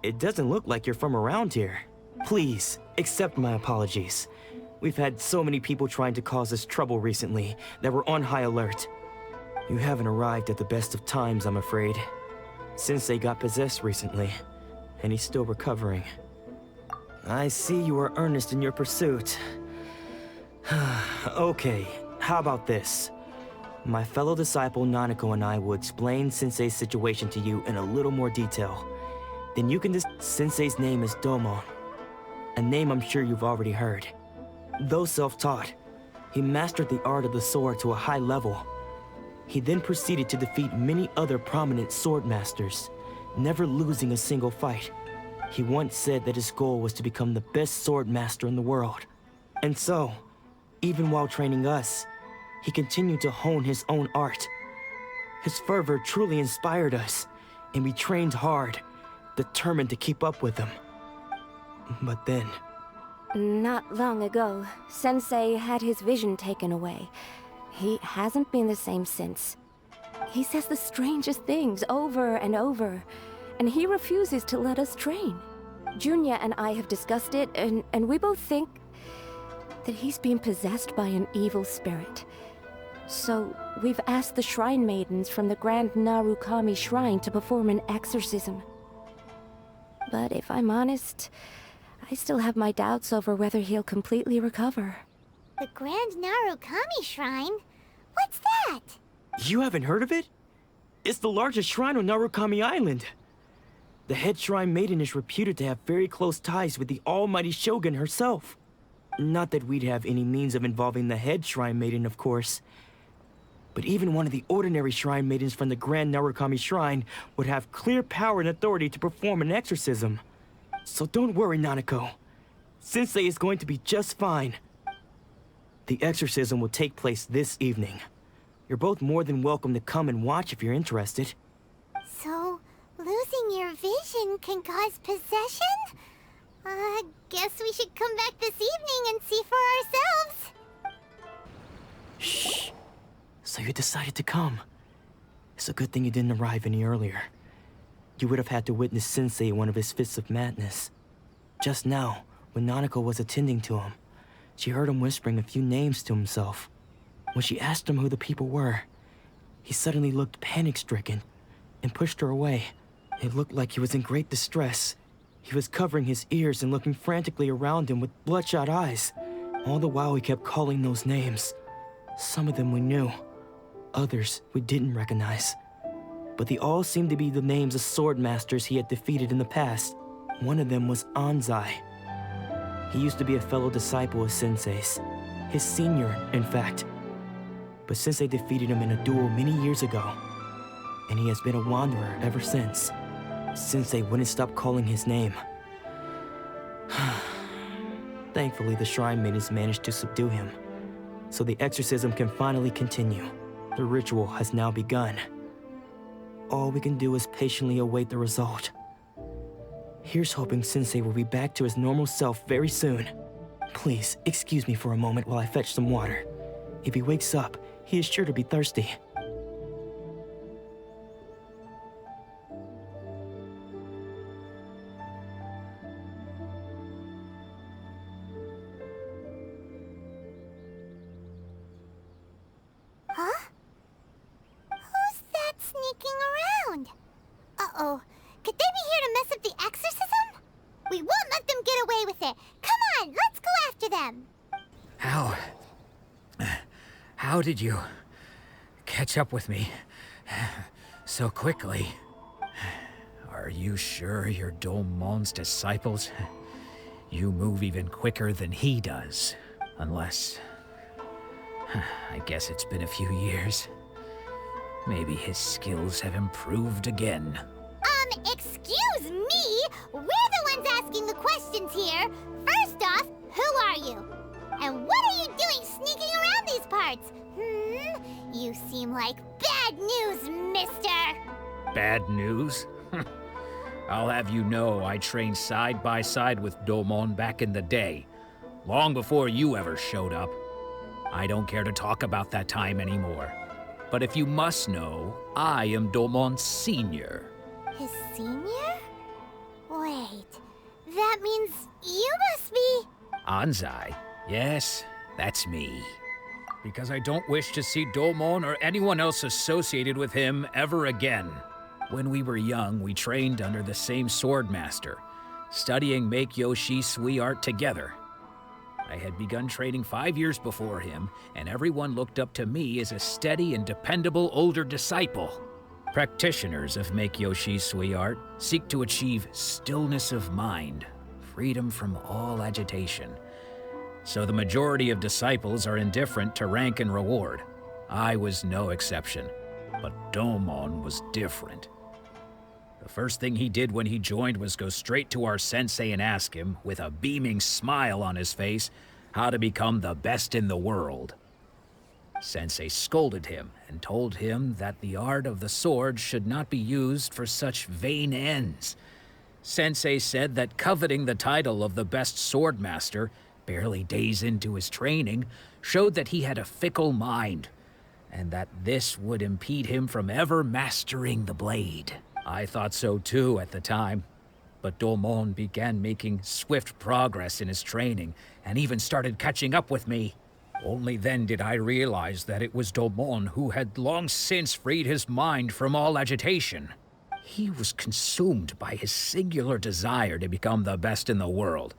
Speaker 6: it doesn't look like you're from around here. Please, accept my apologies. We've had so many people trying to cause us trouble recently that we're on high alert. You haven't arrived at the best of times, I'm afraid. Sensei got possessed recently, and he's still recovering. I see you are earnest in your pursuit. Okay, how about this? My fellow disciple Nanako and I will explain Sensei's situation to you in a little more detail. Then you can Sensei's name is Domo, a name I'm sure you've already heard. Though self-taught, he mastered the art of the sword to a high level. He then proceeded to defeat many other prominent sword masters, never losing a single fight. He once said that his goal was to become the best sword master in the world. And so, even while training us, he continued to hone his own art. His fervor truly inspired us, and we trained hard, determined to keep up with him. But then...
Speaker 20: Not long ago, Sensei had his vision taken away. He hasn't been the same since. He says the strangest things over and over, and he refuses to let us train. Junya and I have discussed it, and we both think that he's being possessed by an evil spirit. So we've asked the shrine maidens from the Grand Narukami Shrine to perform an exorcism. But if I'm honest, I still have my doubts over whether he'll completely recover.
Speaker 3: The Grand Narukami Shrine? What's that?
Speaker 6: You haven't heard of it? It's the largest shrine on Narukami Island. The head shrine maiden is reputed to have very close ties with the almighty Shogun herself. Not that we'd have any means of involving the head shrine maiden, of course. But even one of the ordinary shrine maidens from the Grand Narukami Shrine would have clear power and authority to perform an exorcism. So don't worry, Nanako. Sensei is going to be just fine. The exorcism will take place this evening. You're both more than welcome to come and watch if you're interested.
Speaker 3: So, losing vision can cause possession? Guess we should come back this evening and see for ourselves.
Speaker 6: Shh. So you decided to come. It's a good thing you didn't arrive any earlier. You would have had to witness Sensei in one of his fits of madness. Just now, when Nanako was attending to him, she heard him whispering a few names to himself. When she asked him who the people were, he suddenly looked panic-stricken and pushed her away. It looked like he was in great distress. He was covering his ears and looking frantically around him with bloodshot eyes. All the while he kept calling those names. Some of them we knew, others we didn't recognize. But they all seemed to be the names of sword masters he had defeated in the past. One of them was Anzai. He used to be a fellow disciple of Sensei's, his senior, in fact. But Sensei defeated him in a duel many years ago, and he has been a wanderer ever since. Sensei wouldn't stop calling his name. Thankfully, the shrine maidens managed to subdue him, so the exorcism can finally continue. The ritual has now begun. All we can do is patiently await the result. Here's hoping Sensei will be back to his normal self very soon. Please, excuse me for a moment while I fetch some water. If he wakes up, he is sure to be thirsty.
Speaker 3: Huh? Who's that sneaking around? Uh-oh. Could they be here to mess up the exorcism? We won't let them get away with it. Come on, let's go after them.
Speaker 21: How did you catch up with me so quickly? Are you sure you're Domon's disciples? You move even quicker than he does. Unless... I guess it's been a few years. Maybe his skills have improved again.
Speaker 3: Excuse me? We're the ones asking the questions here. First off, who are you? And what are you doing sneaking around these parts? You seem like bad news, mister.
Speaker 21: Bad news? I'll have you know I trained side by side with Domon back in the day, long before you ever showed up. I don't care to talk about that time anymore. But if you must know, I am Domon's senior.
Speaker 3: His senior? Wait, that means you must be...
Speaker 21: Anzai? Yes, that's me. Because I don't wish to see Domon or anyone else associated with him ever again. When we were young, we trained under the same sword master, studying Make-Yoshi Sui art together. I had begun training 5 years before him, and everyone looked up to me as a steady and dependable older disciple. Practitioners of Make-Yoshi Sui art seek to achieve stillness of mind, freedom from all agitation. So the majority of disciples are indifferent to rank and reward. I was no exception, but Domon was different. The first thing he did when he joined was go straight to our sensei and ask him, with a beaming smile on his face, how to become the best in the world. Sensei scolded him and told him that the art of the sword should not be used for such vain ends. Sensei said that coveting the title of the best sword master, barely days into his training, showed that he had a fickle mind, and that this would impede him from ever mastering the blade. I thought so too at the time, but Domon began making swift progress in his training, and even started catching up with me. Only then did I realize that it was Domon who had long since freed his mind from all agitation. He was consumed by his singular desire to become the best in the world.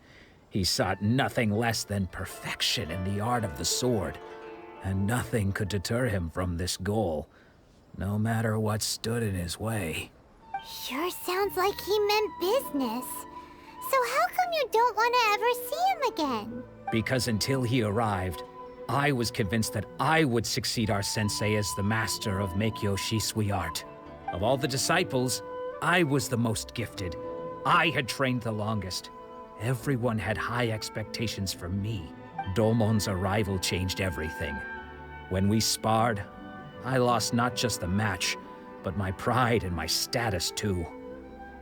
Speaker 21: He sought nothing less than perfection in the art of the sword, and nothing could deter him from this goal, no matter what stood in his way.
Speaker 3: Sure sounds like he meant business. So how come you don't want to ever see him again?
Speaker 21: Because until he arrived, I was convinced that I would succeed our sensei as the master of Make-Yoshi Sui art. Of all the disciples, I was the most gifted. I had trained the longest. Everyone had high expectations from me. Domon's arrival changed everything. When we sparred, I lost not just the match, but my pride and my status too.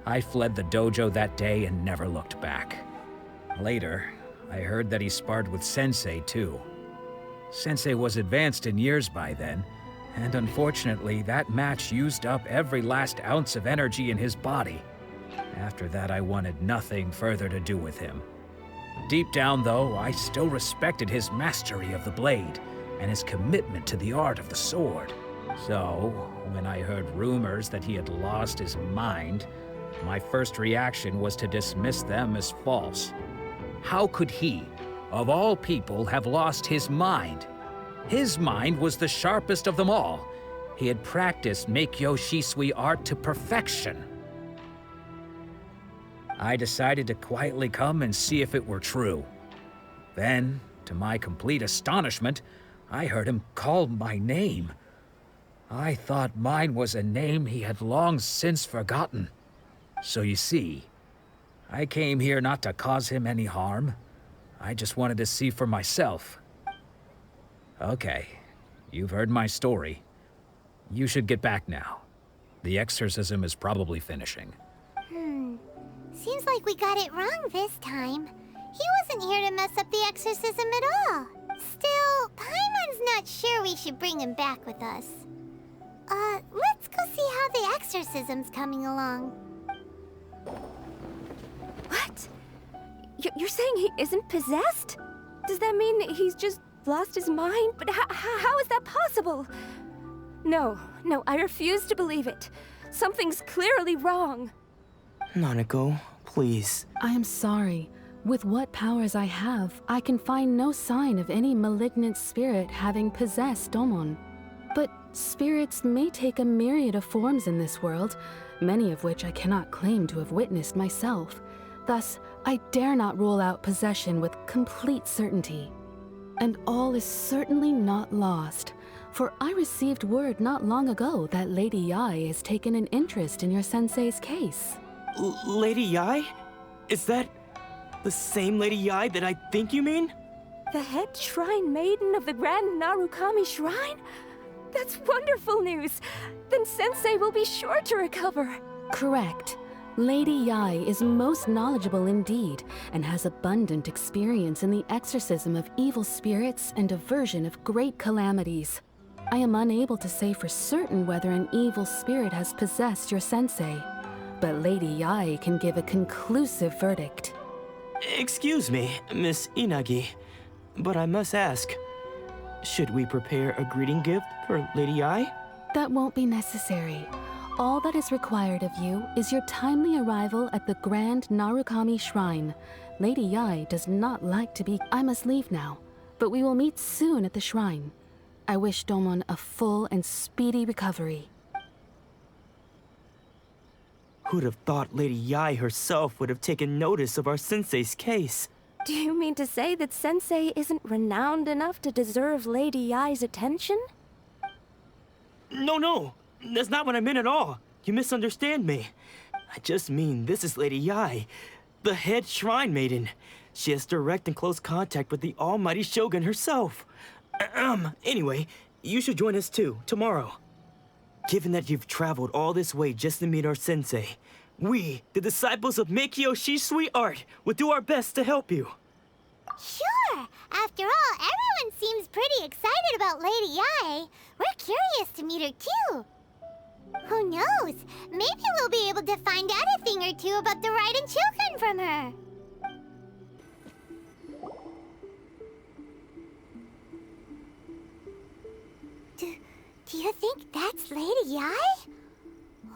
Speaker 21: I fled the dojo that day and never looked back. Later, I heard that he sparred with Sensei too. Sensei was advanced in years by then, and unfortunately that match used up every last ounce of energy in his body. After that, I wanted nothing further to do with him. Deep down though, I still respected his mastery of the blade and his commitment to the art of the sword. So, when I heard rumors that he had lost his mind, my first reaction was to dismiss them as false. How could he, of all people, have lost his mind? His mind was the sharpest of them all. He had practiced Meikyo Shisui art to perfection. I decided to quietly come and see if it were true. Then, to my complete astonishment, I heard him call my name. I thought mine was a name he had long since forgotten. So you see, I came here not to cause him any harm. I just wanted to see for myself. Okay, you've heard my story. You should get back now. The exorcism is probably finishing.
Speaker 3: Seems like we got it wrong this time. He wasn't here to mess up the exorcism at all. Still, Paimon's not sure we should bring him back with us. Let's go see how the exorcism's coming along.
Speaker 14: What? You're saying he isn't possessed? Does that mean he's just lost his mind? But how is that possible? No, I refuse to believe it. Something's clearly wrong.
Speaker 6: Nanako, please.
Speaker 2: I am sorry. With what powers I have, I can find no sign of any malignant spirit having possessed Domon. But spirits may take a myriad of forms in this world, many of which I cannot claim to have witnessed myself. Thus, I dare not rule out possession with complete certainty. And all is certainly not lost, for I received word not long ago that Lady Yae has taken an interest in your sensei's case.
Speaker 6: Lady Yae? Is that the same Lady Yae that I think you mean?
Speaker 14: The head shrine maiden of the Grand Narukami Shrine? That's wonderful news! Then Sensei will be sure to recover.
Speaker 2: Correct. Lady Yae is most knowledgeable indeed, and has abundant experience in the exorcism of evil spirits and aversion of great calamities. I am unable to say for certain whether an evil spirit has possessed your sensei, but Lady Yae can give a conclusive verdict.
Speaker 6: Excuse me, Miss Inagi, but I must ask, should we prepare a greeting gift for Lady Yae?
Speaker 2: That won't be necessary. All that is required of you is your timely arrival at the Grand Narukami Shrine. Lady Yae does not like to be... I must leave now, but we will meet soon at the shrine. I wish Domon a full and speedy recovery.
Speaker 6: Who'd have thought Lady Yae herself would have taken notice of our sensei's case?
Speaker 14: Do you mean to say that Sensei isn't renowned enough to deserve Lady Yae's attention?
Speaker 6: No, that's not what I meant at all. You misunderstand me. I just mean this is Lady Yae, the head shrine maiden. She has direct and close contact with the almighty Shogun herself. Anyway, you should join us too, tomorrow. Given that you've traveled all this way just to meet our sensei, we, the disciples of Meikyo Shisui art, will do our best to help you.
Speaker 3: Sure! After all, everyone seems pretty excited about Lady Yae. We're curious to meet her too. Who knows? Maybe we'll be able to find out a thing or two about the Raiden children from her. Do you think that's Lady Yae?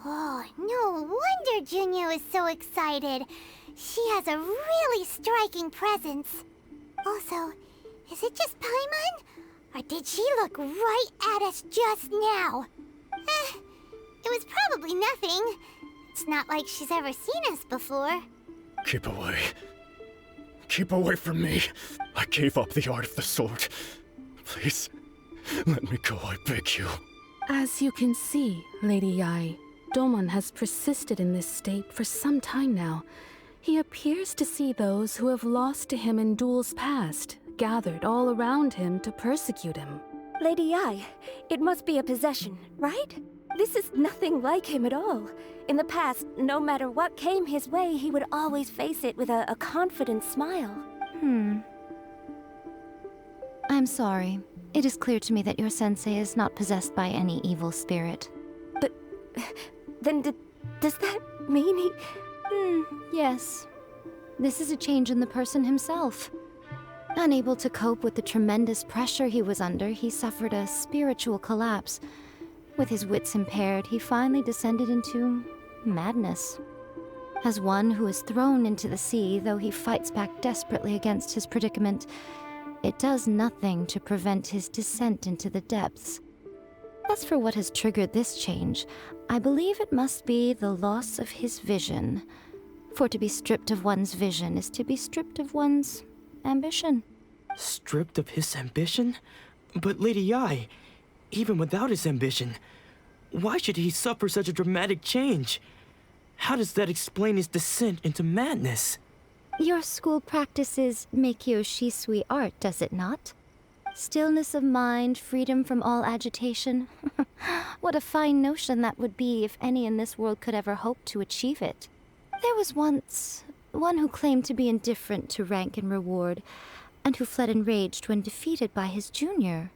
Speaker 3: Oh, no wonder Junyo is so excited. She has a really striking presence. Also, is it just Paimon? Or did she look right at us just now? It was probably nothing. It's not like she's ever seen us before.
Speaker 22: Keep away. Keep away from me. I gave up the art of the sword. Please, let me go, I beg you.
Speaker 2: As you can see, Lady Yae, Domon has persisted in this state for some time now. He appears to see those who have lost to him in duels past, gathered all around him to persecute him.
Speaker 14: Lady Yae, it must be a possession, right?
Speaker 20: This is nothing like him at all. In the past, no matter what came his way, he would always face it with a confident smile.
Speaker 4: I'm sorry. It is clear to me that your sensei is not possessed by any evil spirit.
Speaker 20: But then does that mean he...
Speaker 4: Yes. This is a change in the person himself. Unable to cope with the tremendous pressure he was under, he suffered a spiritual collapse. With his wits impaired, he finally descended into madness. As one who is thrown into the sea, though he fights back desperately against his predicament, it does nothing to prevent his descent into the depths. As for what has triggered this change, I believe it must be the loss of his vision. For to be stripped of one's vision is to be stripped of one's ambition.
Speaker 6: Stripped of his ambition? But Lady Yi, even without his ambition, why should he suffer such a dramatic change? How does that explain his descent into madness?
Speaker 4: Your school practices Meikyo Shisui art, does it not? Stillness of mind, freedom from all agitation. What a fine notion that would be if any in this world could ever hope to achieve it. There was once one who claimed to be indifferent to rank and reward, and who fled enraged when defeated by his junior.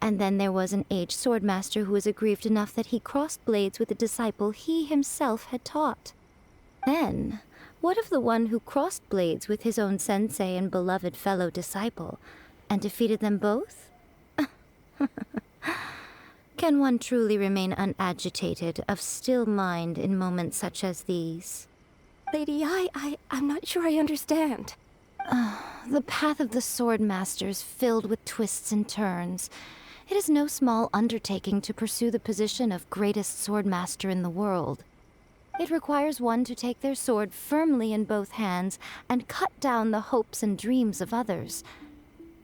Speaker 4: And then there was an aged swordmaster who was aggrieved enough that he crossed blades with a disciple he himself had taught. Then, what of the one who crossed blades with his own sensei and beloved fellow disciple, and defeated them both? Can one truly remain unagitated, of still mind in moments such as these?
Speaker 20: Lady Yi, I'm not sure I understand.
Speaker 4: The path of the sword master is filled with twists and turns. It is no small undertaking to pursue the position of greatest sword master in the world. It requires one to take their sword firmly in both hands and cut down the hopes and dreams of others,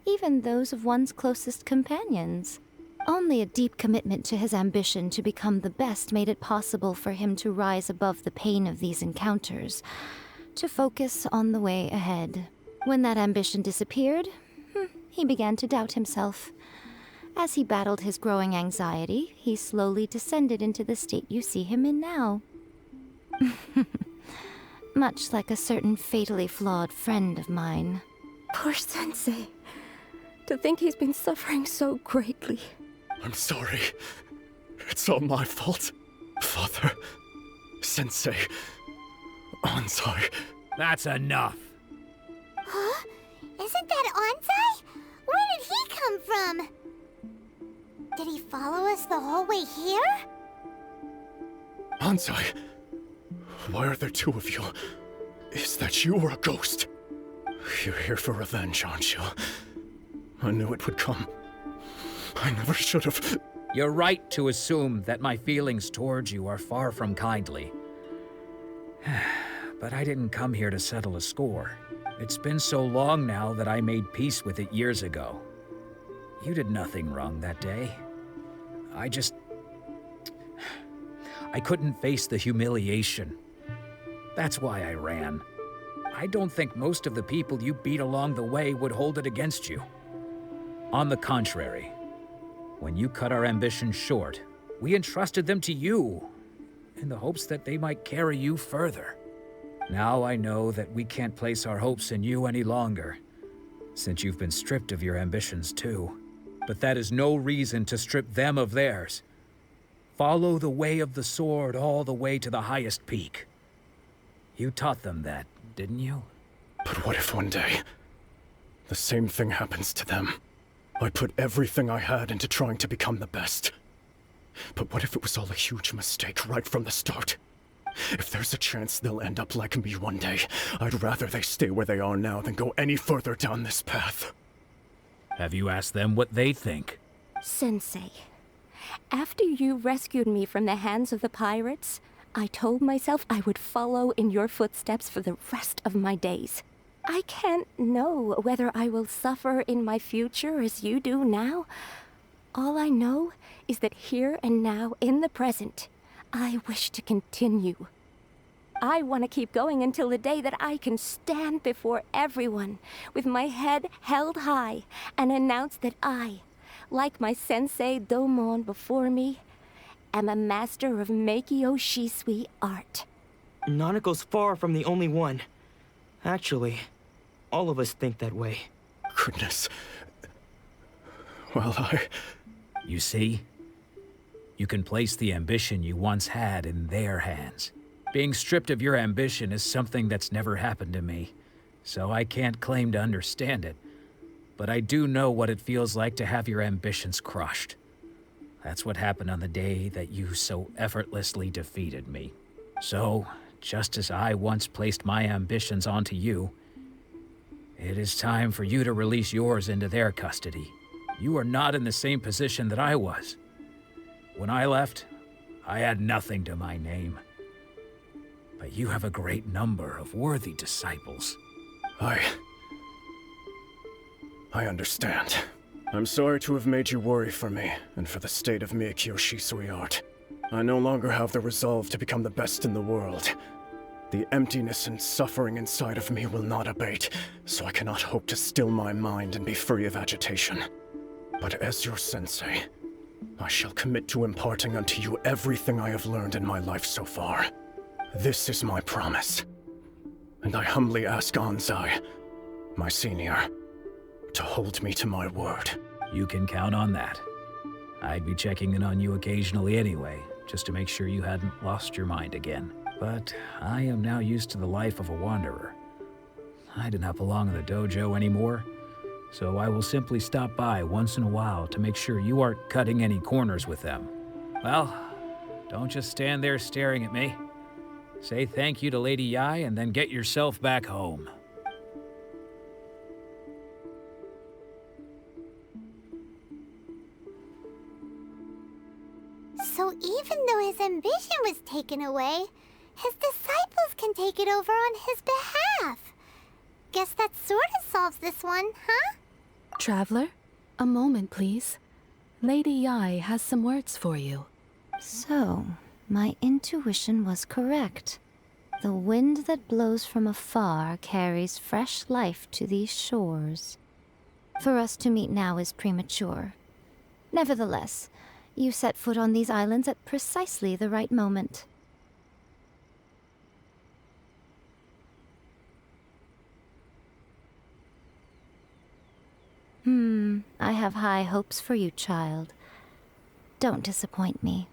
Speaker 4: even those of one's closest companions. Only a deep commitment to his ambition to become the best made it possible for him to rise above the pain of these encounters, to focus on the way ahead. When that ambition disappeared, he began to doubt himself. As he battled his growing anxiety, he slowly descended into the state you see him in now. Much like a certain fatally flawed friend of mine.
Speaker 20: Poor sensei. To think he's been suffering so greatly.
Speaker 22: I'm sorry. It's all my fault. Father, Sensei, Ansai.
Speaker 21: That's enough.
Speaker 3: Huh? Isn't that Ansai? Where did he come from? Did he follow us the whole way here?
Speaker 22: Ansai, why are there two of you? Is that you or a ghost? You're here for revenge, aren't you? I knew it would come. I never should have.
Speaker 21: You're right to assume that my feelings towards you are far from kindly. But I didn't come here to settle a score. It's been so long now that I made peace with it years ago. You did nothing wrong that day. I couldn't face the humiliation. That's why I ran. I don't think most of the people you beat along the way would hold it against you. On the contrary, when you cut our ambitions short, we entrusted them to you, in the hopes that they might carry you further. Now I know that we can't place our hopes in you any longer, since you've been stripped of your ambitions too. But that is no reason to strip them of theirs. Follow the way of the sword all the way to the highest peak. You taught them that, didn't you?
Speaker 22: But what if one day, the same thing happens to them? I put everything I had into trying to become the best. But what if it was all a huge mistake right from the start? If there's a chance they'll end up like me one day, I'd rather they stay where they are now than go any further down this path.
Speaker 21: Have you asked them what they think?
Speaker 20: Sensei, after you rescued me from the hands of the pirates, I told myself I would follow in your footsteps for the rest of my days. I can't know whether I will suffer in my future as you do now. All I know is that here and now, in the present, I wish to continue. I want to keep going until the day that I can stand before everyone with my head held high and announce that I, like my sensei Domon before me, am a master of Meikyo Shisui art.
Speaker 6: Nanako's far from the only one. Actually, all of us think that way.
Speaker 22: Goodness. Well,
Speaker 21: You see? You can place the ambition you once had in their hands. Being stripped of your ambition is something that's never happened to me, so I can't claim to understand it. But I do know what it feels like to have your ambitions crushed. That's what happened on the day that you so effortlessly defeated me. So, just as I once placed my ambitions onto you, it is time for you to release yours into their custody. You are not in the same position that I was. When I left, I had nothing to my name. But you have a great number of worthy disciples.
Speaker 22: I understand. I'm sorry to have made you worry for me, and for the state of Meikyo Shisui art. I no longer have the resolve to become the best in the world. The emptiness and suffering inside of me will not abate, so I cannot hope to still my mind and be free of agitation. But as your sensei, I shall commit to imparting unto you everything I have learned in my life so far. This is my promise. And I humbly ask Anzai, my senior, to hold me to my word.
Speaker 21: You can count on that. I'd be checking in on you occasionally anyway, just to make sure you hadn't lost your mind again. But I am now used to the life of a wanderer. I do not belong in the dojo anymore, so I will simply stop by once in a while to make sure you aren't cutting any corners with them. Well, don't just stand there staring at me. Say thank you to Lady Yai and then get yourself back home.
Speaker 3: So even though his ambition was taken away, his disciples can take it over on his behalf. Guess that sort of solves this one, huh?
Speaker 2: Traveler, a moment, please. Lady Yai has some words for you.
Speaker 4: So, my intuition was correct. The wind that blows from afar carries fresh life to these shores. For us to meet now is premature. Nevertheless, you set foot on these islands at precisely the right moment. I have high hopes for you, child. Don't disappoint me.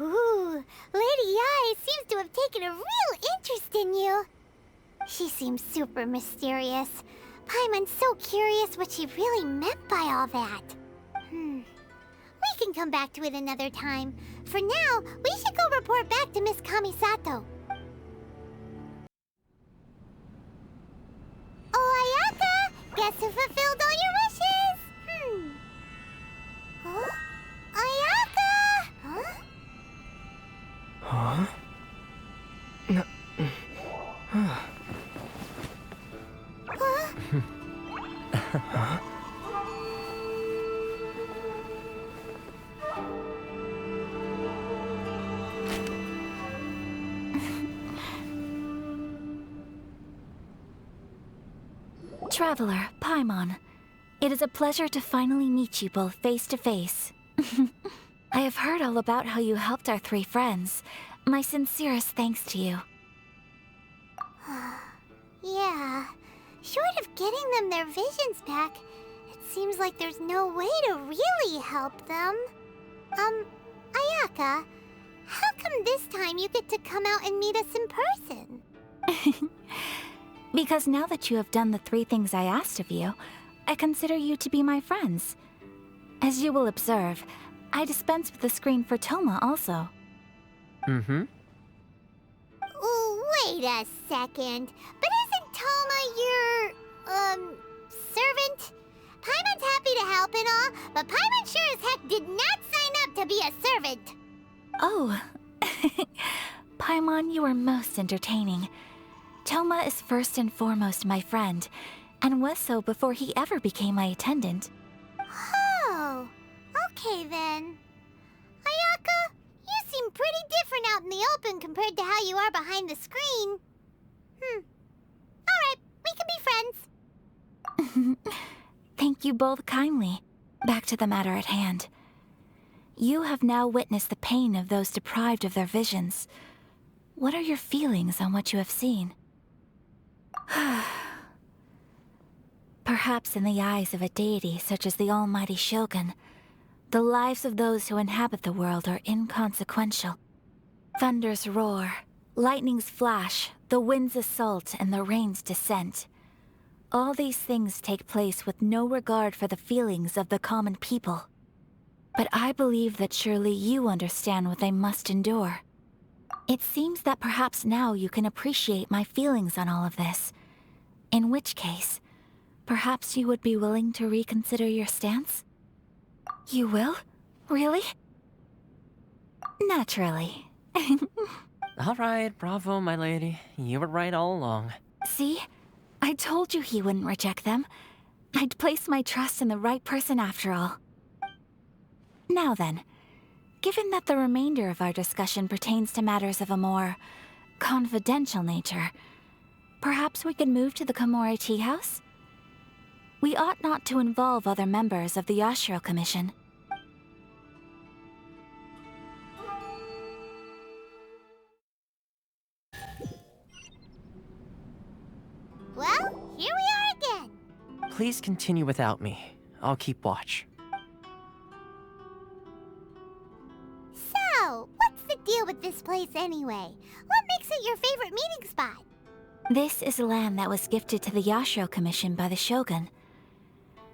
Speaker 3: Ooh, Lady Yai seems to have taken a real interest in you. She seems super mysterious. Paimon's so curious what she really meant by all that. We can come back to it another time. For now, we should go report back to Miss Kamisato. Oh, Ayaka! Guess who fulfilled all your wishes? Huh? Ayaka! Huh?
Speaker 6: Huh? No.
Speaker 3: Huh?
Speaker 6: Huh?
Speaker 15: Traveler, Paimon, it is a pleasure to finally meet you both face to face. I have heard all about how you helped our three friends. My sincerest thanks to you.
Speaker 3: Yeah. Short of getting them their visions back, it seems like there's no way to really help them. Ayaka, how come this time you get to come out and meet us in person?
Speaker 15: Because now that you have done the three things I asked of you, I consider you to be my friends. As you will observe, I dispense with the screen for Toma also.
Speaker 3: Ooh, wait a second. But isn't Toma your, servant? Paimon's happy to help and all, but Paimon sure as heck did not sign up to be a servant.
Speaker 15: Oh. Paimon, you are most entertaining. Toma is first and foremost my friend, and was so before he ever became my attendant.
Speaker 3: Oh, okay then. Ayaka, you seem pretty different out in the open compared to how you are behind the screen. Alright, we can be friends.
Speaker 15: Thank you both kindly. Back to the matter at hand. You have now witnessed the pain of those deprived of their visions. What are your feelings on what you have seen? Perhaps in the eyes of a deity such as the almighty Shogun, the lives of those who inhabit the world are inconsequential. Thunders roar, lightnings flash, the winds assault, and the rains descent. All these things take place with no regard for the feelings of the common people. But I believe that surely you understand what they must endure. It seems that perhaps now you can appreciate my feelings on all of this. In which case, perhaps you would be willing to reconsider your stance? You will? Really? Naturally.
Speaker 1: All right, bravo, my lady. You were right all along.
Speaker 15: See? I told you he wouldn't reject them. I'd placed my trust in the right person after all. Now then, given that the remainder of our discussion pertains to matters of a more confidential nature, perhaps we could move to the Komori Tea House? We ought not to involve other members of the Yashiro Commission.
Speaker 3: Well, here we are again.
Speaker 1: Please continue without me. I'll keep watch.
Speaker 3: So, what's the deal with this place anyway? What makes it your favorite meeting spot?
Speaker 15: This is land that was gifted to the Yashiro Commission by the Shogun.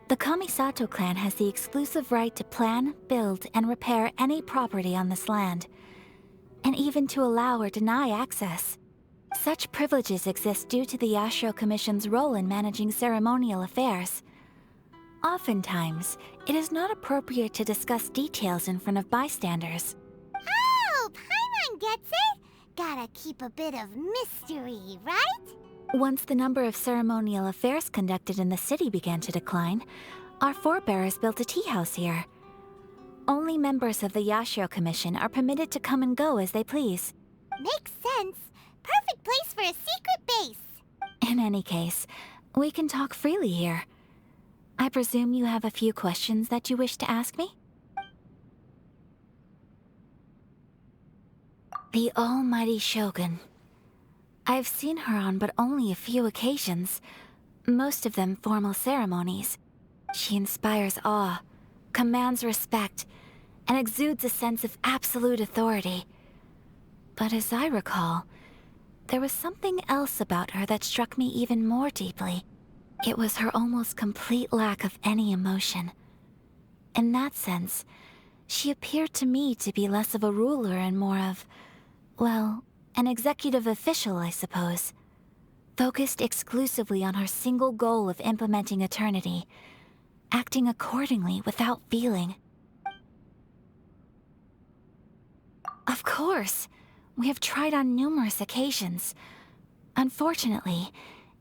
Speaker 15: The Kamisato clan has the exclusive right to plan, build, and repair any property on this land, and even to allow or deny access. Such privileges exist due to the Yashiro Commission's role in managing ceremonial affairs. Oftentimes, it is not appropriate to discuss details in front of bystanders.
Speaker 3: Oh, Paimon gets it! Gotta keep a bit of mystery, right?
Speaker 15: Once the number of ceremonial affairs conducted in the city began to decline, our forebears built a tea house here. Only members of the Yashiro Commission are permitted to come and go as they please.
Speaker 3: Makes sense. Perfect place for a secret base.
Speaker 15: In any case, we can talk freely here. I presume you have a few questions that you wish to ask me? The almighty Shogun. I've seen her on but only a few occasions, most of them formal ceremonies. She inspires awe, commands respect, and exudes a sense of absolute authority. But as I recall, there was something else about her that struck me even more deeply. It was her almost complete lack of any emotion. In that sense, she appeared to me to be less of a ruler and more of, well, an executive official, I suppose. Focused exclusively on her single goal of implementing eternity, acting accordingly without feeling. Of course, we have tried on numerous occasions. Unfortunately,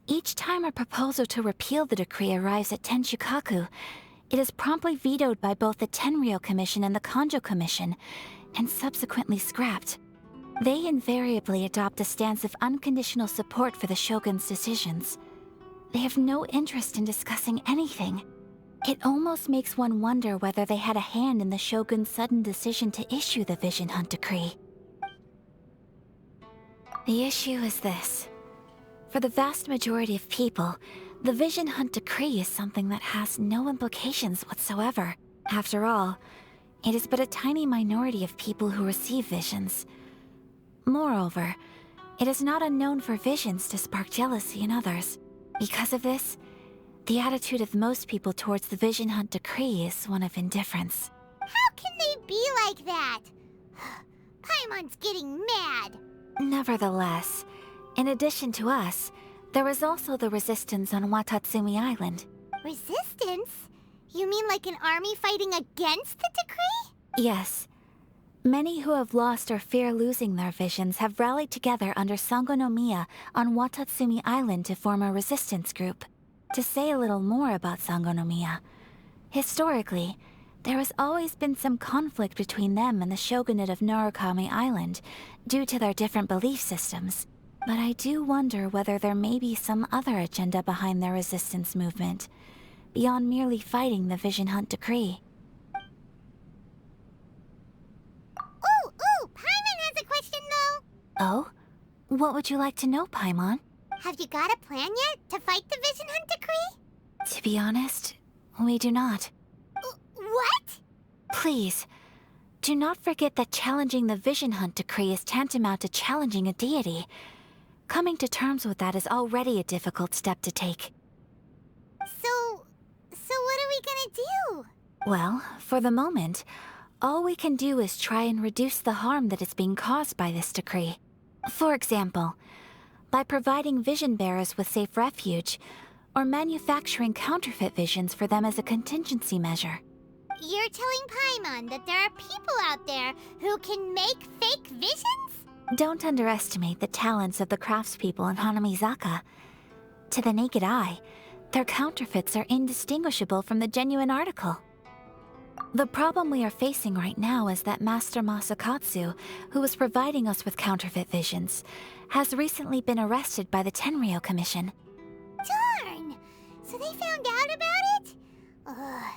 Speaker 15: each time a proposal to repeal the decree arrives at Tenshukaku, it is promptly vetoed by both the Tenryou Commission and the Kanjo Commission, and subsequently scrapped. They invariably adopt a stance of unconditional support for the Shogun's decisions. They have no interest in discussing anything. It almost makes one wonder whether they had a hand in the Shogun's sudden decision to issue the Vision Hunt Decree. The issue is this. For the vast majority of people, the Vision Hunt Decree is something that has no implications whatsoever. After all, it is but a tiny minority of people who receive visions. Moreover, it is not unknown for visions to spark jealousy in others. Because of this, the attitude of most people towards the Vision Hunt Decree is one of indifference.
Speaker 3: How can they be like that? Paimon's getting mad.
Speaker 15: Nevertheless, in addition to us, there is also the resistance on Watatsumi Island.
Speaker 3: Resistance? You mean like an army fighting against the decree?
Speaker 15: Yes. Many who have lost or fear losing their visions have rallied together under Sangonomiya on Watatsumi Island to form a resistance group. To say a little more about Sangonomiya, historically, there has always been some conflict between them and the shogunate of Narukami Island due to their different belief systems. But I do wonder whether there may be some other agenda behind their resistance movement, beyond merely fighting the Vision Hunt Decree. Oh? What would you like to know, Paimon?
Speaker 3: Have you got a plan yet to fight the Vision Hunt Decree?
Speaker 15: To be honest, we do not.
Speaker 3: What?
Speaker 15: Please, do not forget that challenging the Vision Hunt Decree is tantamount to challenging a deity. Coming to terms with that is already a difficult step to take.
Speaker 3: So what are we gonna do?
Speaker 15: Well, for the moment, all we can do is try and reduce the harm that is being caused by this decree. For example, by providing vision bearers with safe refuge, or manufacturing counterfeit visions for them as a contingency measure.
Speaker 3: You're telling Paimon that there are people out there who can make fake visions?
Speaker 15: Don't underestimate the talents of the craftspeople in Hanamizaka. To the naked eye, their counterfeits are indistinguishable from the genuine article. The problem we are facing right now is that Master Masakatsu, who is providing us with counterfeit visions, has recently been arrested by the Tenryou Commission.
Speaker 3: Darn! So they found out about it? Ugh.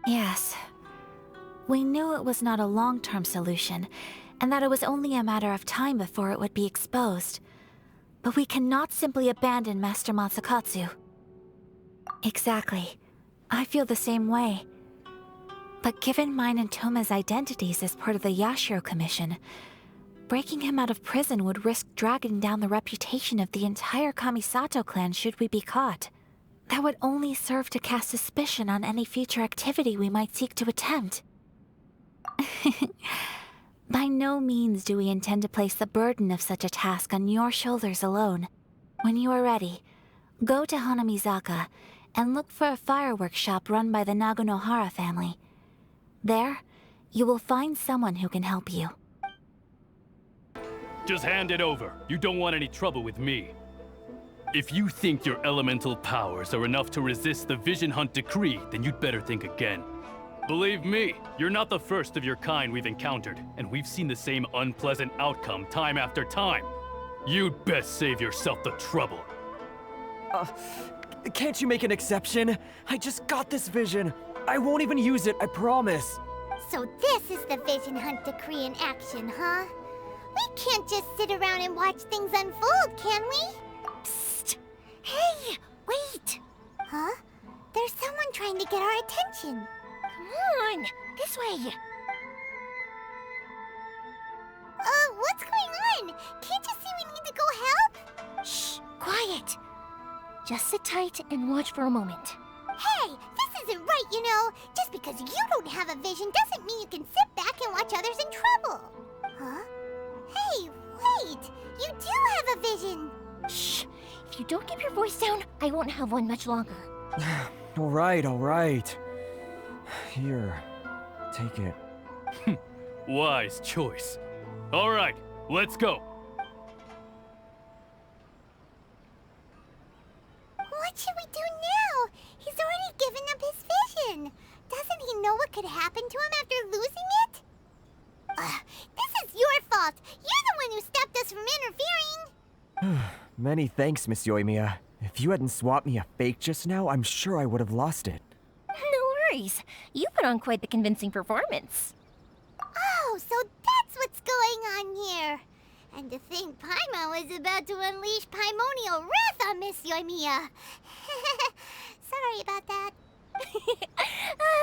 Speaker 15: Yes. We knew it was not a long-term solution, and that it was only a matter of time before it would be exposed. But we cannot simply abandon Master Masakatsu. Exactly. I feel the same way. But given mine and Toma's identities as part of the Yashiro Commission, breaking him out of prison would risk dragging down the reputation of the entire Kamisato clan should we be caught. That would only serve to cast suspicion on any future activity we might seek to attempt. By no means do we intend to place the burden of such a task on your shoulders alone. When you are ready, go to Hanamizaka and look for a fireworks shop run by the Nagonohara family. There, you will find someone who can help you.
Speaker 13: Just hand it over. You don't want any trouble with me. If you think your elemental powers are enough to resist the Vision Hunt Decree, then you'd better think again. Believe me, you're not the first of your kind we've encountered, and we've seen the same unpleasant outcome time after time. You'd best save yourself the trouble.
Speaker 7: Can't you make an exception? I just got this vision. I won't even use it, I promise.
Speaker 3: So this is the Vision Hunt Decree in action, huh? We can't just sit around and watch things unfold, can we? Psst! Hey, wait! Huh? There's someone trying to get our attention. Come on, this way. What's going on? Can't you see we need to go help?
Speaker 20: Shh, quiet. Just sit tight and watch for a moment.
Speaker 3: Hey, this isn't right, you know. Just because you don't have a vision doesn't mean you can sit back and watch others in trouble. Huh? Hey, wait! You do have a vision!
Speaker 20: Shh! If you don't keep your voice down, I won't have one much longer.
Speaker 7: All right. Here, take it.
Speaker 13: Wise choice. All right, let's go.
Speaker 3: What should we do now? He's already given up his vision. Doesn't he know what could happen to him after losing it? This is your fault. You're the one who stopped us from interfering.
Speaker 7: Many thanks, Miss Yoimiya. If you hadn't swapped me a fake just now, I'm sure I would have lost it.
Speaker 20: No worries. You put on quite the convincing performance.
Speaker 3: Oh, so that's what's going on here. And to think Paimon was about to unleash Paimonial wrath on Miss Yoimiya. Sorry about that.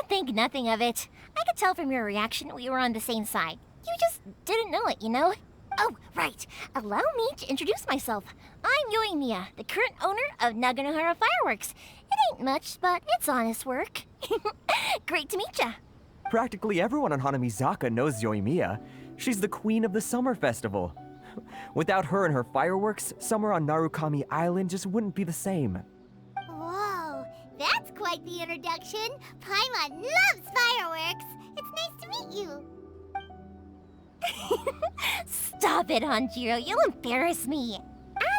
Speaker 20: Think nothing of it. I could tell from your reaction we were on the same side. You just didn't know it, you know? Oh, right. Allow me to introduce myself. I'm Yoimiya, the current owner of Nagonohara Fireworks. It ain't much, but it's honest work. Great to meet ya.
Speaker 7: Practically everyone on Hanamizaka knows Yoimiya. She's the queen of the summer festival. Without her and her fireworks, summer on Narukami Island just wouldn't be the same.
Speaker 3: Whoa, that's quite the introduction. Paimon loves fireworks. It's nice to meet you.
Speaker 20: Stop it, Hanjiro. You'll embarrass me.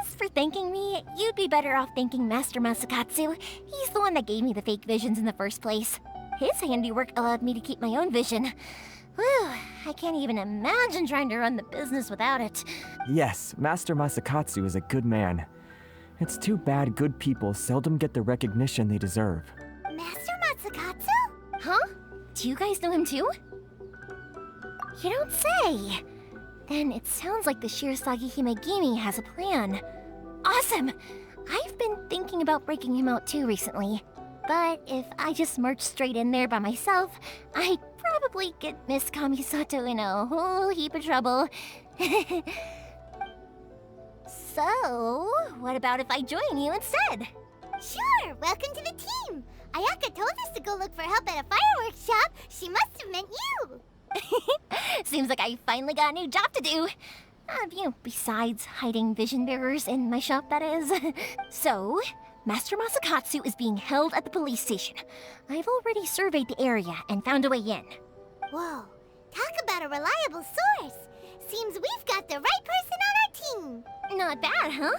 Speaker 20: As for thanking me, you'd be better off thanking Master Masakatsu. He's the one that gave me the fake visions in the first place. His handiwork allowed me to keep my own vision. Whew, I can't even imagine trying to run the business without it.
Speaker 7: Yes, Master Masakatsu is a good man. It's too bad good people seldom get the recognition they deserve.
Speaker 3: Master Masakatsu?
Speaker 20: Huh? Do you guys know him too? You don't say. Then it sounds like the Shirasagi Himegimi has a plan. Awesome! I've been thinking about breaking him out too recently. But if I just march straight in there by myself, I'd probably get Miss Kamisato in a whole heap of trouble. So, what about if I join you instead?
Speaker 3: Sure, welcome to the team. Ayaka told us to go look for help at a fireworks shop. She must have meant you.
Speaker 20: Seems like I finally got a new job to do. Besides hiding vision bearers in my shop, that is. So, Master Masakatsu is being held at the police station. I've already surveyed the area and found a way in.
Speaker 3: Whoa, talk about a reliable source. Seems we've got the right person on our team.
Speaker 20: Not bad, huh?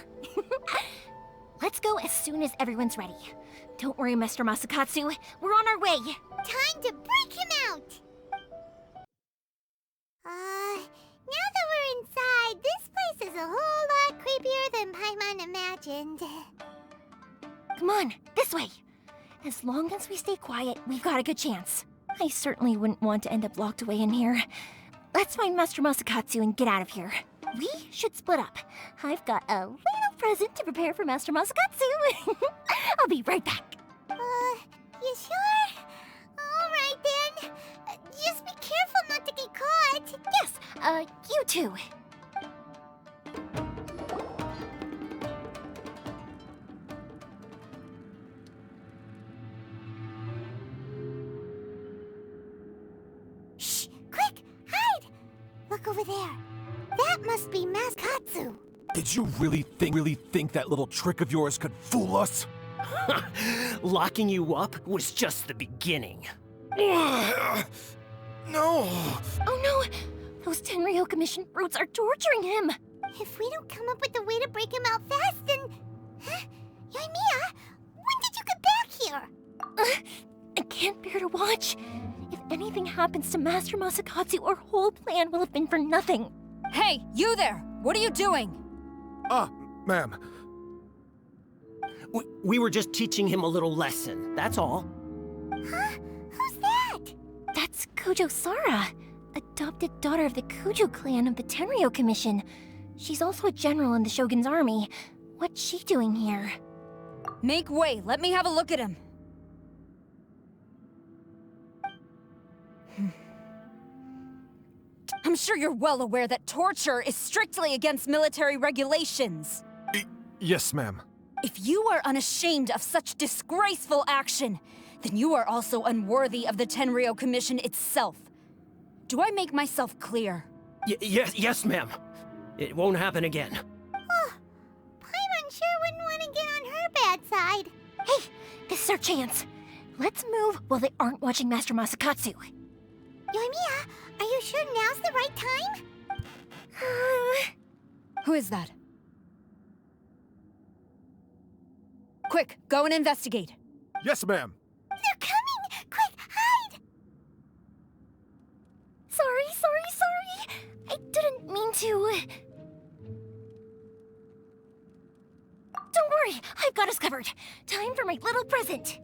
Speaker 20: Let's go as soon as everyone's ready. Don't worry, Master Masakatsu. We're on our way.
Speaker 3: Time to break him out. Now that we're inside, this place is a whole lot creepier than Paimon imagined.
Speaker 20: Come on, this way. As long as we stay quiet, we've got a good chance. I certainly wouldn't want to end up locked away in here. Let's find Master Masakatsu and get out of here. We should split up. I've got a little present to prepare for Master Masakatsu. I'll be right back.
Speaker 3: You sure? All right then. Just be careful not to get caught.
Speaker 20: Yes, you too.
Speaker 3: Shh! Quick, hide! Look over there. That must be Masakatsu.
Speaker 5: Did you really think that little trick of yours could fool us?
Speaker 18: Locking you up was just the beginning.
Speaker 5: No!
Speaker 20: Oh no! Those Tenryou Commission brutes are torturing him!
Speaker 3: If we don't come up with a way to break him out fast, then... Huh? Yoimiya, when did you get back here?
Speaker 20: I can't bear to watch. If anything happens to Master Masakatsu, our whole plan will have been for nothing.
Speaker 8: Hey, you there! What are you doing?
Speaker 5: Ma'am.
Speaker 18: We were just teaching him a little lesson, that's all.
Speaker 3: Huh? Who's that?
Speaker 20: That's Kujo Sara, adopted daughter of the Kujo clan of the Tenryou Commission. She's also a general in the Shogun's army. What's she doing here?
Speaker 8: Make way, let me have a look at him. I'm sure you're well aware that torture is strictly against military regulations.
Speaker 5: Yes, ma'am.
Speaker 8: If you are unashamed of such disgraceful action, then you are also unworthy of the Tenryou Commission itself. Do I make myself clear?
Speaker 18: Yes, ma'am. It won't happen again.
Speaker 3: Oh, Paimon sure wouldn't want to get on her bad side.
Speaker 20: Hey, this is our chance. Let's move while they aren't watching Master Masakatsu.
Speaker 3: Yoimiya, are you sure now's the right time?
Speaker 8: Who is that? Quick, go and investigate.
Speaker 5: Yes, ma'am.
Speaker 3: They're coming! Quick, hide!
Speaker 20: Sorry. I didn't mean to. Don't worry, I've got us covered. Time for my little present.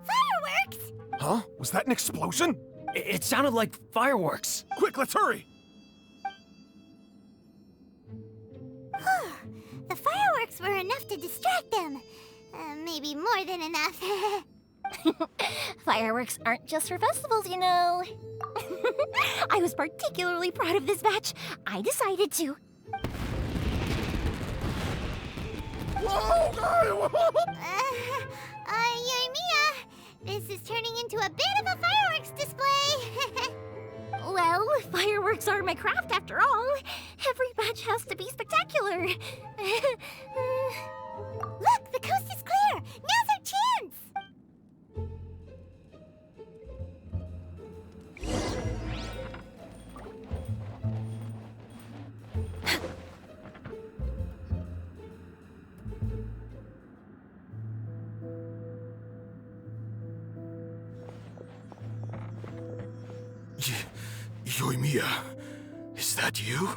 Speaker 3: Fireworks?
Speaker 5: Huh? Was that an explosion?
Speaker 18: It sounded like fireworks.
Speaker 5: Quick, let's hurry!
Speaker 3: The fireworks were enough to distract them. Maybe more than enough.
Speaker 20: Fireworks aren't just for festivals, you know. I was particularly proud of this batch. I decided to.
Speaker 5: Whoa!
Speaker 3: Yoimiya, this is turning into a bit of a fireworks display.
Speaker 20: Well, fireworks are my craft after all. Every batch has to be spectacular.
Speaker 3: Look, the coast is clear. Now's our chance.
Speaker 5: Yoimiya, is that you?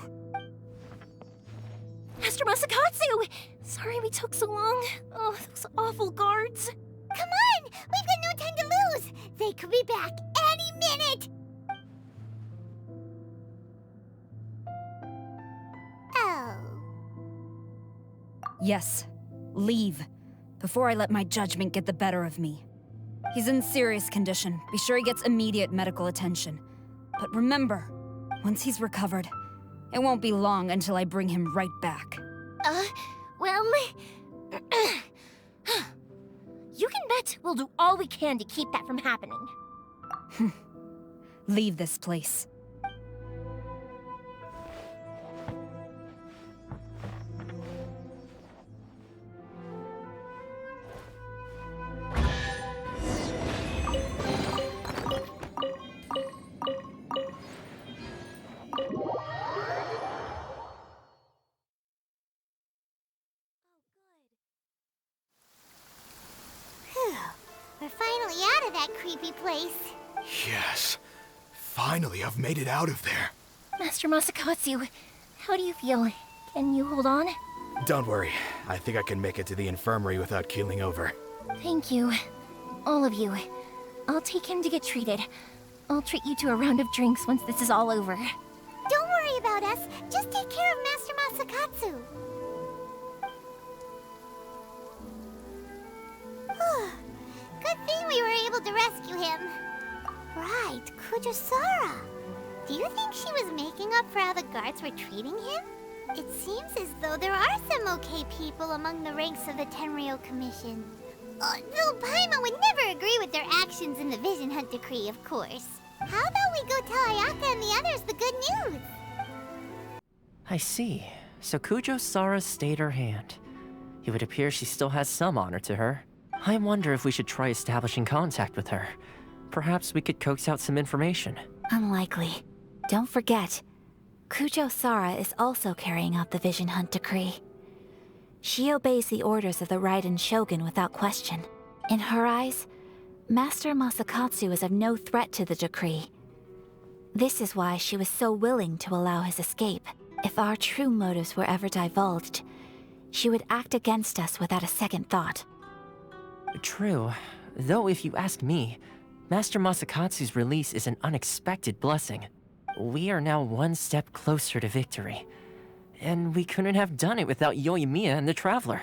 Speaker 20: Master Masakatsu! Sorry we took so long. Oh, those awful guards.
Speaker 3: Come on! We've got no time to lose. They could be back
Speaker 8: Yes, leave, before I let my judgment get the better of me. He's in serious condition. Be sure he gets immediate medical attention. But remember, once he's recovered, it won't be long until I bring him right back.
Speaker 20: Well... You can bet we'll do all we can to keep that from happening.
Speaker 8: Leave this place.
Speaker 3: We're finally out of that creepy place.
Speaker 5: Yes. Finally, I've made it out of there.
Speaker 20: Master Masakatsu, how do you feel? Can you hold on?
Speaker 9: Don't worry. I think I can make it to the infirmary without keeling over.
Speaker 20: Thank you. All of you. I'll take him to get treated. I'll treat you to a round of drinks once this is all over.
Speaker 3: Don't worry about us. Just take care of Master Masakatsu. Good thing we were able to rescue him. Right, Kujosara. Do you think she was making up for how the guards were treating him? It seems as though there are some okay people among the ranks of the Tenryou Commission. Though Paimon would never agree with their actions in the Vision Hunt Decree, of course. How about we go tell Ayaka and the others the good news?
Speaker 1: I see. So Kujo-Sara stayed her hand. It would appear she still has some honor to her. I wonder if we should try establishing contact with her. Perhaps we could coax out some information.
Speaker 15: Unlikely. Don't forget, Kujo-Sara is also carrying out the Vision Hunt Decree. She obeys the orders of the Raiden Shogun without question. In her eyes, Master Masakatsu is of no threat to the decree. This is why she was so willing to allow his escape. If our true motives were ever divulged, she would act against us without a second thought.
Speaker 1: True. Though if you ask me, Master Masakatsu's release is an unexpected blessing. We are now one step closer to victory. And we couldn't have done it without Yoimiya and the Traveler.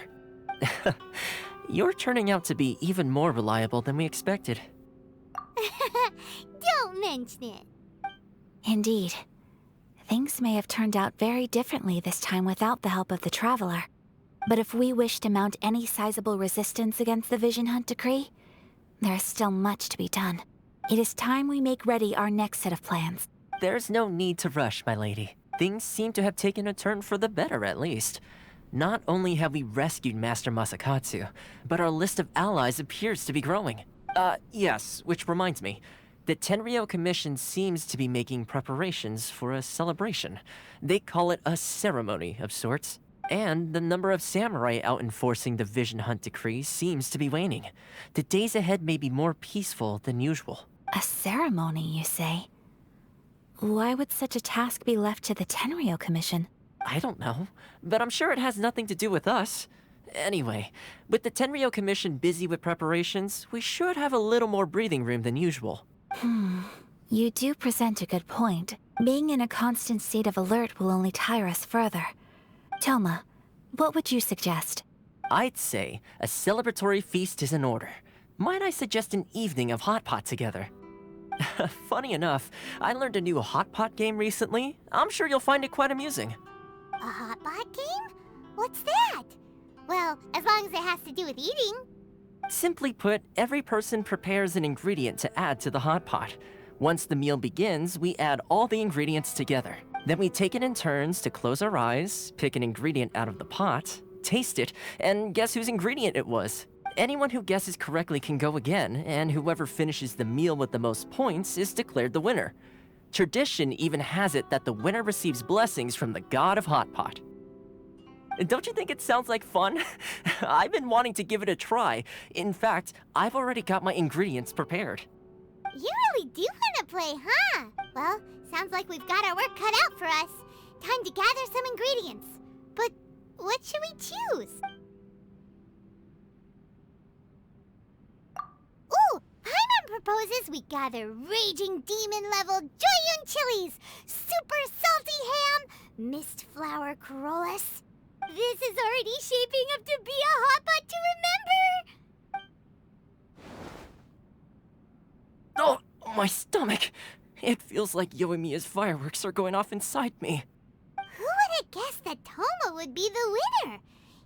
Speaker 1: You're turning out to be even more reliable than we expected.
Speaker 3: Don't mention it.
Speaker 15: Indeed. Things may have turned out very differently this time without the help of the Traveler. But if we wish to mount any sizable resistance against the Vision Hunt Decree, there is still much to be done. It is time we make ready our next set of plans.
Speaker 1: There's no need to rush, my lady. Things seem to have taken a turn for the better, at least. Not only have we rescued Master Masakatsu, but our list of allies appears to be growing. Yes, which reminds me. The Tenryou Commission seems to be making preparations for a celebration. They call it a ceremony of sorts. And the number of samurai out enforcing the Vision Hunt Decree seems to be waning. The days ahead may be more peaceful than usual.
Speaker 15: A ceremony, you say? Why would such a task be left to the Tenryou Commission?
Speaker 1: I don't know, but I'm sure it has nothing to do with us. Anyway, with the Tenryou Commission busy with preparations, we should have a little more breathing room than usual.
Speaker 15: You do present a good point. Being in a constant state of alert will only tire us further. Toma, what would you suggest?
Speaker 1: I'd say a celebratory feast is in order. Might I suggest an evening of hot pot together? Funny enough, I learned a new hot pot game recently. I'm sure you'll find it quite amusing.
Speaker 3: A hot pot game? What's that? Well, as long as it has to do with eating.
Speaker 1: Simply put, every person prepares an ingredient to add to the hot pot. Once the meal begins, we add all the ingredients together. Then we take it in turns to close our eyes, pick an ingredient out of the pot, taste it, and guess whose ingredient it was. Anyone who guesses correctly can go again, and whoever finishes the meal with the most points is declared the winner. Tradition even has it that the winner receives blessings from the god of hot pot. Don't you think it sounds like fun? I've been wanting to give it a try. In fact, I've already got my ingredients prepared.
Speaker 3: You really do want to play, huh? Well, sounds like we've got our work cut out for us. Time to gather some ingredients. But what should we choose? Ooh! Paimon proposes we gather raging demon-level Joyun chilies, super salty ham, mist flower corollas. This is already shaping up to be a hot pot to remember!
Speaker 1: Oh, my stomach! It feels like Yoimiya's fireworks are going off inside me.
Speaker 3: Who would have guessed that Toma would be the winner?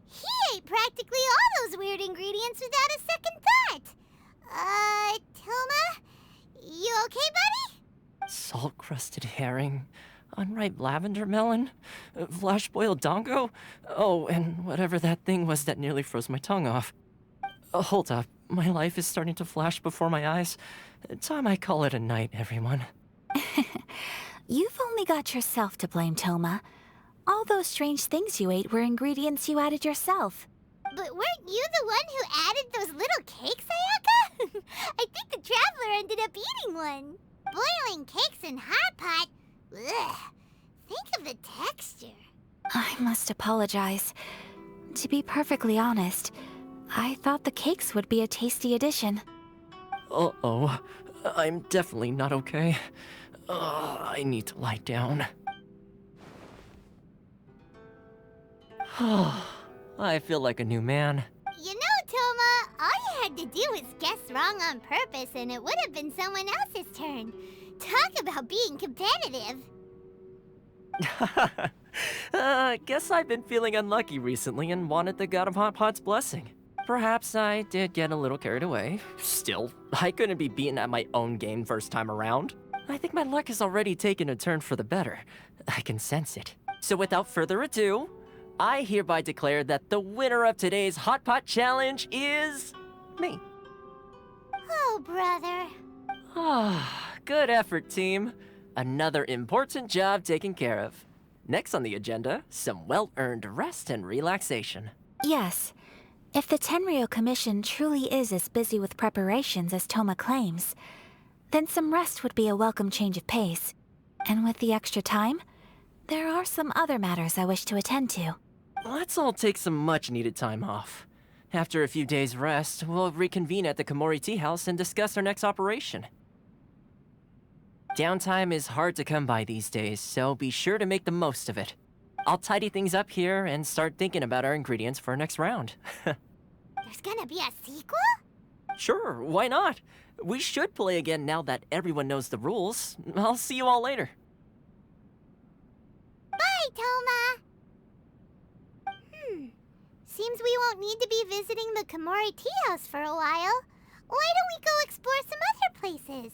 Speaker 3: He ate practically all those weird ingredients without a second thought. Toma? You okay, buddy?
Speaker 1: Salt-crusted herring, unripe lavender melon, flash-boiled dongo, oh, and whatever that thing was that nearly froze my tongue off. Hold up, my life is starting to flash before my eyes. Time I call it a night, everyone.
Speaker 15: You've only got yourself to blame, Toma. All those strange things you ate were ingredients you added yourself.
Speaker 3: But weren't you the one who added those little cakes, Ayaka? I think the Traveler ended up eating one. Boiling cakes in hot pot? Ugh. Think of the texture.
Speaker 15: I must apologize. To be perfectly honest, I thought the cakes would be a tasty addition.
Speaker 1: Uh-oh. I'm definitely not okay. I need to lie down. I feel like a new man.
Speaker 3: You know, Toma, all you had to do was guess wrong on purpose and it would have been someone else's turn. Talk about being competitive.
Speaker 1: Guess I've been feeling unlucky recently and wanted the God of Hot Pot's blessing. Perhaps I did get a little carried away. Still, I couldn't be beaten at my own game first time around. I think my luck has already taken a turn for the better. I can sense it. So without further ado, I hereby declare that the winner of today's Hot Pot Challenge is... me.
Speaker 3: Oh, brother.
Speaker 1: Good effort, team. Another important job taken care of. Next on the agenda, some well-earned rest and relaxation.
Speaker 15: Yes. If the Tenryo Commission truly is as busy with preparations as Toma claims, then some rest would be a welcome change of pace. And with the extra time, there are some other matters I wish to attend to.
Speaker 1: Let's all take some much-needed time off. After a few days' rest, we'll reconvene at the Komori Tea House and discuss our next operation. Downtime is hard to come by these days, so be sure to make the most of it. I'll tidy things up here and start thinking about our ingredients for our next round.
Speaker 3: There's gonna be a sequel?
Speaker 1: Sure, why not? We should play again now that everyone knows the rules. I'll see you all later.
Speaker 3: Bye, Toma! Seems we won't need to be visiting the Komori Tea House for a while. Why don't we go explore some other places?